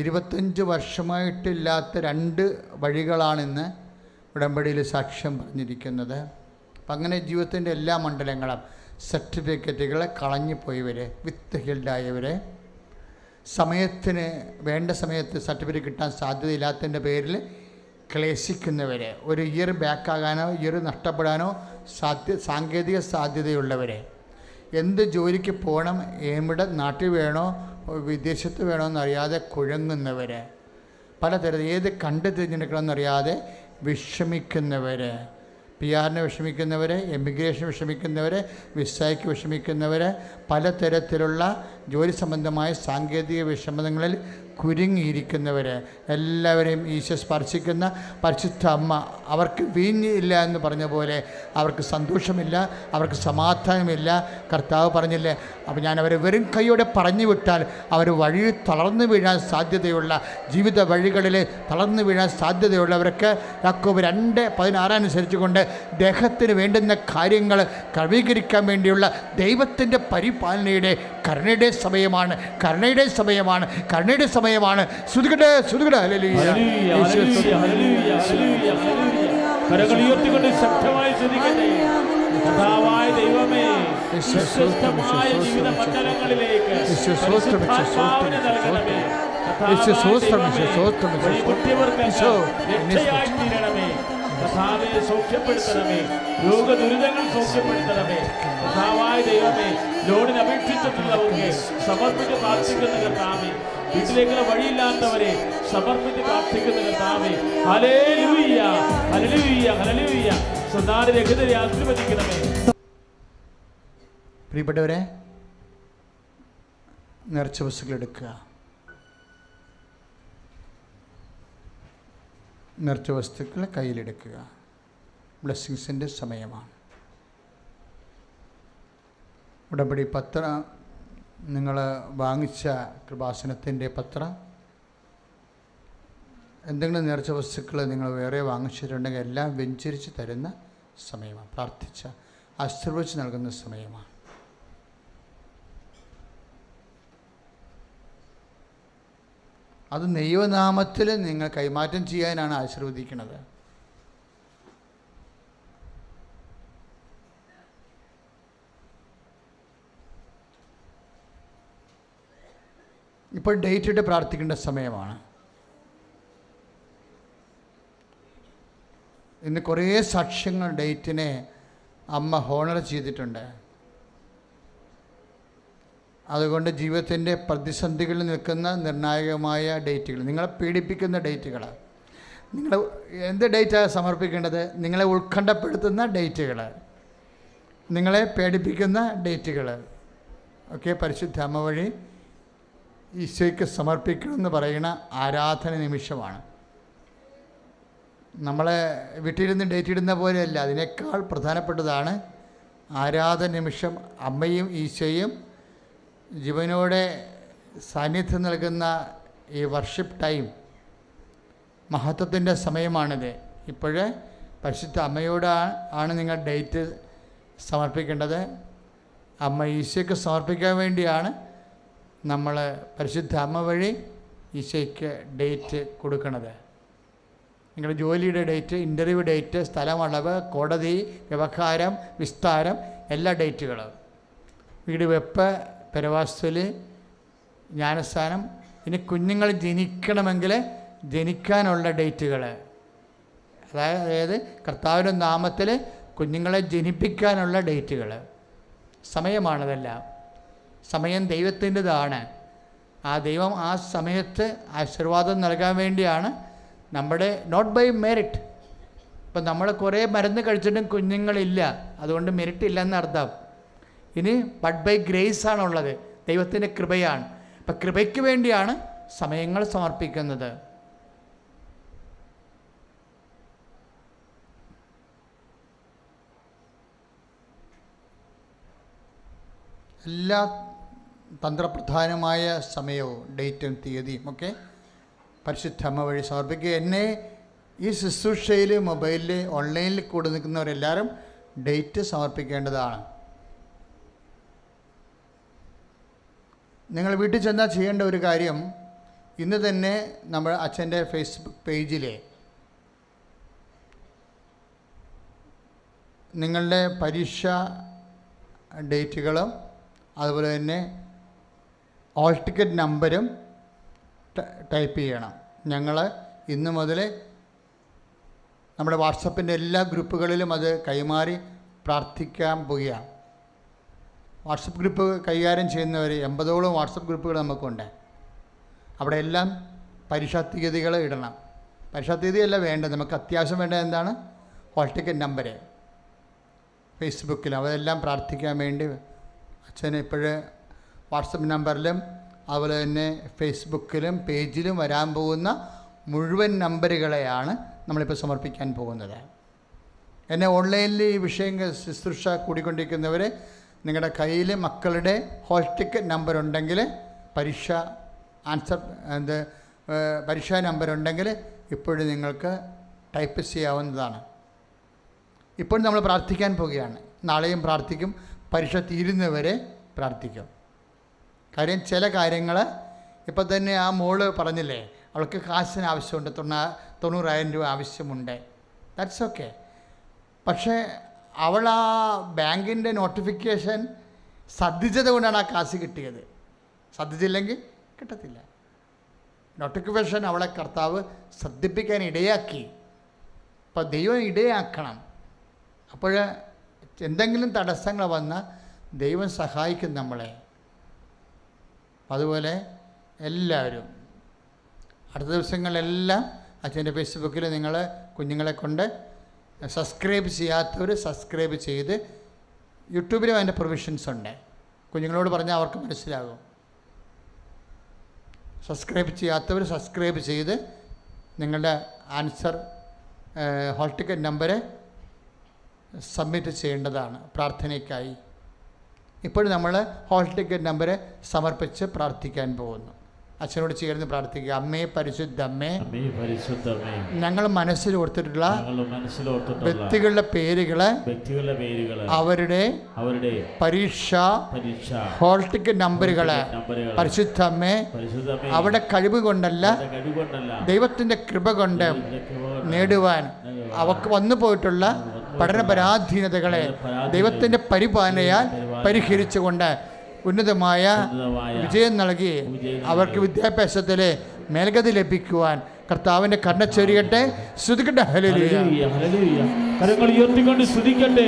25 വർഷമായിട്ടില്ലാത്ത 2 വഴികളാണിന്ന് ഉടമ്പടിയിൽ സാക്ഷ്യം പറഞ്ഞിരിക്കുന്നത്. അപ്പം അങ്ങനെ ജീവിതത്തിൻ്റെ എല്ലാ മണ്ഡലങ്ങളും സർട്ടിഫിക്കറ്റുകൾ കളഞ്ഞു പോയവർ, വിത്ത് ഹീൽഡായവർ, സമയത്തിന് വേണ്ട സമയത്ത് സർട്ടിഫിക്കറ്റ് കിട്ടാൻ സാധ്യതയില്ലാത്തതിൻ്റെ പേരിൽ ക്ലേശിക്കുന്നവർ, ഒരു ഇയർ ബാക്കാകാനോ ഇയർ നഷ്ടപ്പെടാനോ സാങ്കേതിക സാധ്യതയുള്ളവരെ, എന്ത് ജോലിക്ക് പോകണം, എവിടെ നാട്ടിൽ വേണോ വിദേശത്ത് വേണോ എന്നറിയാതെ കുഴങ്ങുന്നവർ, പലതരത്തിൽ ഏത് കണ്ടു തിരഞ്ഞെടുക്കണമെന്നറിയാതെ വിഷമിക്കുന്നവർ, PR-ന് വിഷമിക്കുന്നവർ, എമിഗ്രേഷൻ വിഷമിക്കുന്നവർ, വിസയ്ക്ക് വിഷമിക്കുന്നവർ, പലതരത്തിലുള്ള ജോലി സംബന്ധമായ സാങ്കേതിക വിഷമതകളിൽ കുരുങ്ങിയിരിക്കുന്നവർ എല്ലാവരെയും ഈശോ സ്പർശിക്കുന്ന പരിശുദ്ധ അമ്മ. അവർക്ക് വീഞ്ഞില്ല എന്ന് പറഞ്ഞ പോലെ അവർക്ക് സന്തോഷമില്ല, അവർക്ക് സമാധാനമില്ല. കർത്താവ് പറഞ്ഞില്ലേ, അപ്പോൾ ഞാൻ അവരെ വെറും കൈയോടെ പറഞ്ഞു വിട്ടാൽ അവർ വഴിയിൽ തളർന്നു വീഴാൻ സാധ്യതയുള്ള, ജീവിത വഴികളിൽ തളർന്നു വീഴാൻ സാധ്യതയുള്ളവർക്ക് യാക്കോബ് 2:16 അനുസരിച്ചുകൊണ്ട് ദേഹത്തിന് വേണ്ടുന്ന കാര്യങ്ങൾ ക്രമീകരിക്കാൻ വേണ്ടിയുള്ള ദൈവത്തിൻ്റെ പരിപാലനയുടെ കരുണയുടെ സമയമാണ്, കരുണയുടെ സമയമാണ്, കരുണയുടെ സമയമാണ്. ശ്രുതികട്ടെ, ശ്രുതികട്ടെ. കരങ്ങളുയർത്തിക്കൊണ്ട് ശക്തമായി ശ്രദ്ധിക്കട്ടെ. കർത്താവായ ദൈവമേ, വ്യത്യസ്തമായ ജീവിത മണ്ഡലങ്ങളിലേക്ക് പരിശുദ്ധാത്മാവിനെ നൽകണമേ. യേശു സ്വസ്ഥം, യേശു സ്വസ്ഥം, യേശു വഴിമുട്ടിയവർക്കെല്ലാം യേശു രക്ഷയായി തീരണമേ. കർത്താവേ, സൗഖ്യപ്പെടുത്തണമേ. രോഗദുരിതങ്ങൾ സൗഖ്യപ്പെടുത്തണമേ. കർത്താവായ ദൈവമേ, ലോണിന് അപേക്ഷിച്ചിട്ടുള്ളവർക്ക് സമർപ്പിച്ച് പ്രാർത്ഥിക്കുന്ന കർത്താവേ, വീട്ടിലേക്കുള്ള വഴിയില്ലാത്തവരെ സമർപ്പിച്ച് പ്രാർത്ഥിക്കുന്ന കർത്താവേ, ഹല്ലേലൂയ, ഹല്ലേലൂയ, ഹല്ലേലൂയ. സന്താനരഹിതരെ ആശീർവദിക്കണമേ. പ്രിയപ്പെട്ടവരെ, നേർച്ച വസ്തുക്കൾ എടുക്കുക. നേർച്ച വസ്തുക്കൾ കയ്യിലെടുക്കുക. ബ്ലെസ്സിങ്സിൻ്റെ സമയമാണ്. ഉടമ്പടി പത്രം, നിങ്ങൾ വാങ്ങിച്ച കൃപാസനത്തിൻ്റെ പത്രം, എന്തെങ്കിലും നേർച്ച വസ്തുക്കൾ നിങ്ങൾ വേറെ വാങ്ങിച്ചിട്ടുണ്ടെങ്കിൽ എല്ലാം വെഞ്ചരിച്ച് തരുന്ന സമയമാണ്. പ്രാർത്ഥിച്ച ആശീർവദിച്ച് നൽകുന്ന സമയമാണ്. അത് ദൈവനാമത്തിൽ നിങ്ങൾ കൈമാറ്റം ചെയ്യാനാണ് ആശീർവദിക്കുന്നത്. ഇപ്പോൾ ഡേറ്റ് ഇട്ട് പ്രാർത്ഥിക്കേണ്ട സമയമാണ്. ഇന്ന് കുറേ സാക്ഷ്യങ്ങൾ ഡേറ്റിനെ അമ്മ ഹോണർ ചെയ്തിട്ടുണ്ട്. അതുകൊണ്ട് ജീവിതത്തിൻ്റെ പ്രതിസന്ധികളിൽ നിൽക്കുന്ന നിർണായകമായ ഡേറ്റുകൾ, നിങ്ങളെ പീഡിപ്പിക്കുന്ന ഡേറ്റുകൾ, നിങ്ങൾ എന്ത് ഡേറ്റാണ് സമർപ്പിക്കേണ്ടത്? നിങ്ങളെ ഉത്കണ്ഠപ്പെടുത്തുന്ന ഡേറ്റുകൾ, നിങ്ങളെ പേടിപ്പിക്കുന്ന ഡേറ്റുകൾ ഒക്കെ പരിശുദ്ധ അമ്മ വഴി ഈശോയ്ക്ക് സമർപ്പിക്കണമെന്ന് പറയുന്ന ആരാധന നിമിഷമാണ്. നമ്മളെ വീട്ടിലിരുന്ന് ഡേറ്റ് ഇടുന്ന പോലെയല്ല, അതിനേക്കാൾ പ്രധാനപ്പെട്ടതാണ് ആരാധന നിമിഷം. അമ്മയും ഈശോയും ജീവനോടെ സാന്നിധ്യം നൽകുന്ന ഈ വർഷിപ്പ് ടൈം, മഹത്വത്തിൻ്റെ സമയമാണിത്. ഇപ്പോഴേ പരിശുദ്ധ അമ്മയോടാണ് നിങ്ങൾ ഡേറ്റ് സമർപ്പിക്കേണ്ടത്. അമ്മ ഈശോയ്ക്ക് സമർപ്പിക്കാൻ വേണ്ടിയാണ് നമ്മൾ പരിശുദ്ധ അമ്മ വഴി ഈശോയ്ക്ക് ഡേറ്റ് കൊടുക്കുന്നത്. നിങ്ങളുടെ ജോലിയുടെ ഡേറ്റ്, ഇൻ്റർവ്യൂ ഡേറ്റ്, സ്ഥലമളവ്, കോടതി, വ്യവഹാരം, വിസ്താരം, എല്ലാ ഡേറ്റുകളും, വീട് വെപ്പ്, പെരവാസ്തുല്, ജ്ഞാനസ്ഥാനം, ഇനി കുഞ്ഞുങ്ങൾ ജനിക്കണമെങ്കിൽ ജനിക്കാനുള്ള ഡേറ്റുകൾ, അതായത് കർത്താവിൻ്റെ നാമത്തിൽ കുഞ്ഞുങ്ങളെ ജനിപ്പിക്കാനുള്ള ഡേറ്റുകൾ, സമയമാണതെല്ലാം. സമയം ദൈവത്തിൻ്റെതാണ്. ആ ദൈവം ആ സമയത്ത് ആശീർവാദം നൽകാൻ വേണ്ടിയാണ് നമ്മുടെ നോട്ട് ബൈ മെറിറ്റ്. ഇപ്പം നമ്മൾ കുറേ മരുന്ന് കഴിച്ചിട്ടും കുഞ്ഞുങ്ങളില്ല, അതുകൊണ്ട് മെറിറ്റ് ഇല്ലെന്നർത്ഥം. ഇനി ബട്ട് ബൈ ഗ്രേസ് ആണുള്ളത്, ദൈവത്തിൻ്റെ കൃപയാണ്. അപ്പം കൃപയ്ക്ക് വേണ്ടിയാണ് സമയങ്ങൾ സമർപ്പിക്കുന്നത്. എല്ലാ തന്ത്രപ്രധാനമായ സമയവും ഡേറ്റും തീയതിയും ഒക്കെ പരിശുദ്ധ അമ്മ വഴി സമർപ്പിക്കുക. എന്നെ ഈ ശുശ്രൂഷയിൽ മൊബൈലിൽ ഓൺലൈനിൽ കൂടെ നിൽക്കുന്നവരെല്ലാവരും ഡേറ്റ് സമർപ്പിക്കേണ്ടതാണ്. നിങ്ങൾ വീട്ടിൽ ചെന്നാൽ ചെയ്യേണ്ട ഒരു കാര്യം, ഇന്ന് തന്നെ നമ്മൾ അച്ഛൻ്റെ ഫേസ്ബുക്ക് പേജിൽ നിങ്ങളുടെ പരീക്ഷ ഡേറ്റുകളും അതുപോലെ തന്നെ ഓൾ ടിക്കറ്റ് നമ്പരും ടൈപ്പ് ചെയ്യണം. ഞങ്ങൾ ഇന്ന് മുതൽ നമ്മുടെ വാട്സപ്പിൻ്റെ എല്ലാ ഗ്രൂപ്പുകളിലും അത് കൈമാറി പ്രാർത്ഥിക്കാൻ പോവുകയാണ്. വാട്സപ്പ് ഗ്രൂപ്പ് കൈകാര്യം ചെയ്യുന്നവർ 80ഓളം വാട്സപ്പ് ഗ്രൂപ്പുകൾ നമുക്കുണ്ട്. അവിടെ എല്ലാം പരീക്ഷാ തീയതികൾ ഇടണം. പരീക്ഷാ തീയതിയല്ല വേണ്ടത്, നമുക്ക് അത്യാവശ്യം വേണ്ടത് എന്താണ്? Hall ticket number. ഫേസ്ബുക്കിലും അതെല്ലാം പ്രാർത്ഥിക്കാൻ വേണ്ടി അച്ഛന് ഇപ്പോഴ് വാട്സപ്പ് നമ്പറിലും അതുപോലെ തന്നെ ഫേസ്ബുക്കിലും പേജിലും വരാൻ പോകുന്ന മുഴുവൻ നമ്പറുകളെയാണ് നമ്മളിപ്പോൾ സമർപ്പിക്കാൻ പോകുന്നത്. എന്നെ ഓൺലൈനിൽ ഈ വിഷയം ശുശ്രൂഷ കൂടിക്കൊണ്ടിരിക്കുന്നവർ, നിങ്ങളുടെ കയ്യിൽ മക്കളുടെ ഹോൾ ടിക്കറ്റ് നമ്പർ ഉണ്ടെങ്കിൽ, പരീക്ഷാ നമ്പർ ഉണ്ടെങ്കിൽ ഇപ്പോഴും നിങ്ങൾക്ക് ടൈപ്പ് ചെയ്യാവുന്നതാണ്. ഇപ്പോൾ നമ്മൾ പ്രാർത്ഥിക്കാൻ പോവുകയാണ്. നാളെയും പ്രാർത്ഥിക്കും, പരീക്ഷ തീരുന്നവരെ പ്രാർത്ഥിക്കും. കാര്യം ചില കാര്യങ്ങൾ ഇപ്പം തന്നെ ആ മോള് പറഞ്ഞില്ലേ, അവൾക്ക് കാശിന് ആവശ്യമുണ്ട്, 90,000 രൂപ ആവശ്യമുണ്ട്. That's okay. പക്ഷേ അവൾ ആ ബാങ്കിൻ്റെ നോട്ടിഫിക്കേഷൻ ശ്രദ്ധിച്ചത് കൊണ്ടാണ് ആ കാശ് കിട്ടിയത്. ശ്രദ്ധിച്ചില്ലെങ്കിൽ കിട്ടത്തില്ല. നോട്ടിഫിക്കേഷൻ അവളെ കർത്താവ് ശ്രദ്ധിപ്പിക്കാൻ ഇടയാക്കി. അപ്പോൾ ദൈവം ഇടയാക്കണം. അപ്പോൾ എന്തെങ്കിലും തടസ്സങ്ങൾ വന്നാൽ ദൈവം സഹായിക്കും നമ്മളെ. അതുപോലെ എല്ലാവരും അടുത്ത ദിവസങ്ങളെല്ലാം അച്ഛൻ്റെ ഫേസ്ബുക്കിൽ നിങ്ങൾ കുഞ്ഞുങ്ങളെ കൊണ്ട് സബ്സ്ക്രൈബ് ചെയ്യാത്തവർ സബ്സ്ക്രൈബ് ചെയ്ത്, യൂട്യൂബിലും അതിൻ്റെ പ്രൊവിഷൻസ് ഉണ്ട്. കുഞ്ഞുങ്ങളോട് പറഞ്ഞാൽ അവർക്ക് മനസ്സിലാകും. സബ്സ്ക്രൈബ് ചെയ്യാത്തവർ സബ്സ്ക്രൈബ് ചെയ്ത് നിങ്ങളുടെ answer hall ticket number submit ചെയ്യേണ്ടതാണ് പ്രാർത്ഥനയ്ക്കായി. ഇപ്പോൾ നമ്മൾ ഹോൾ ടിക്കറ്റ് നമ്പർ സമർപ്പിച്ച് പ്രാർത്ഥിക്കാൻ പോകുന്നു. അച്ഛനോട് ചേർന്ന് പ്രാർത്ഥിക്കുക. അമ്മേ പരിശുദ്ധ അമ്മേ, ഞങ്ങൾ മനസ്സിൽ ഓർത്തിട്ടുള്ള വ്യക്തികളുടെ പേരുകള് അവരുടെ പരീക്ഷ ഹോൾ ടിക്കറ്റ് നമ്പറുകള് പരിശുദ്ധ അമ്മേ അവിടെ കഴിവ് കൊണ്ടല്ല ദൈവത്തിൻ്റെ കൃപ കൊണ്ട് നേടുവാൻ അവർക്ക് വന്നു പോയിട്ടുള്ള പഠന പരാധീനതകളെ ദൈവത്തിൻ്റെ പരിപാലനയാൽ പരിഹരിച്ചുകൊണ്ട് ഉന്നതമായ വിജയം നൽകി അവർക്ക് വിദ്യാഭ്യാസത്തിൽ മേൽഗതി ലഭിക്കുവാൻ കർത്താവിൻ്റെ കരുണ ചൊരിയട്ടെ. സ്തുതിക്കട്ടെ. ഹല്ലേലൂയ. കരങ്ങൾ ഉയർത്തിക്കൊണ്ട് സ്തുതിക്കട്ടെ.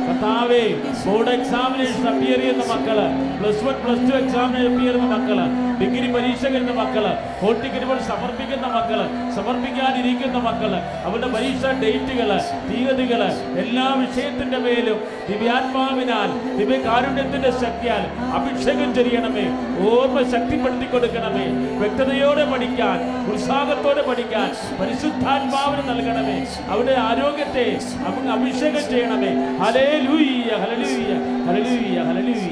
കർത്താവേ, ബോർഡ് എക്സാമിനേഷൻ അപ്പിയർ ചെയ്യുന്ന മക്കള്, +1 +2 എക്സാമിന് അപ്പിയർ ചെയ്യുന്ന മക്കള്, ഡിഗ്രി പരീക്ഷ കഴിയുന്ന മക്കള്, ഹോൾ ടിക്കറ്റുകൾ സമർപ്പിക്കുന്ന മക്കള്, സമർപ്പിക്കാനിരിക്കുന്ന മക്കള്, അവരുടെ പരീക്ഷാ ഡേറ്റുകള്, തീയതികള്, എല്ലാ വിഷയത്തിന്റെ മേലും ദിവ്യാത്മാവിനാൽ ദിവ്യകാരുണ്യത്തിന്റെ ശക്തിയാൽ അഭിഷേകം ചെയ്യണമേ. ഓർമ്മ ശക്തിപ്പെടുത്തി കൊടുക്കണമേ. വ്യക്തതയോടെ പഠിക്കാൻ, ഉത്സാഹത്തോടെ പഠിക്കാൻ പരിശുദ്ധാത്മാവിന് നൽകണമേ. അവരുടെ ആരോഗ്യത്തെ അഭിഷേകം ചെയ്യണമേ. ഹല്ലേലൂയ, ഹല്ലേലൂയ, ഹല്ലേലൂയ, ഹല്ലേലൂയ.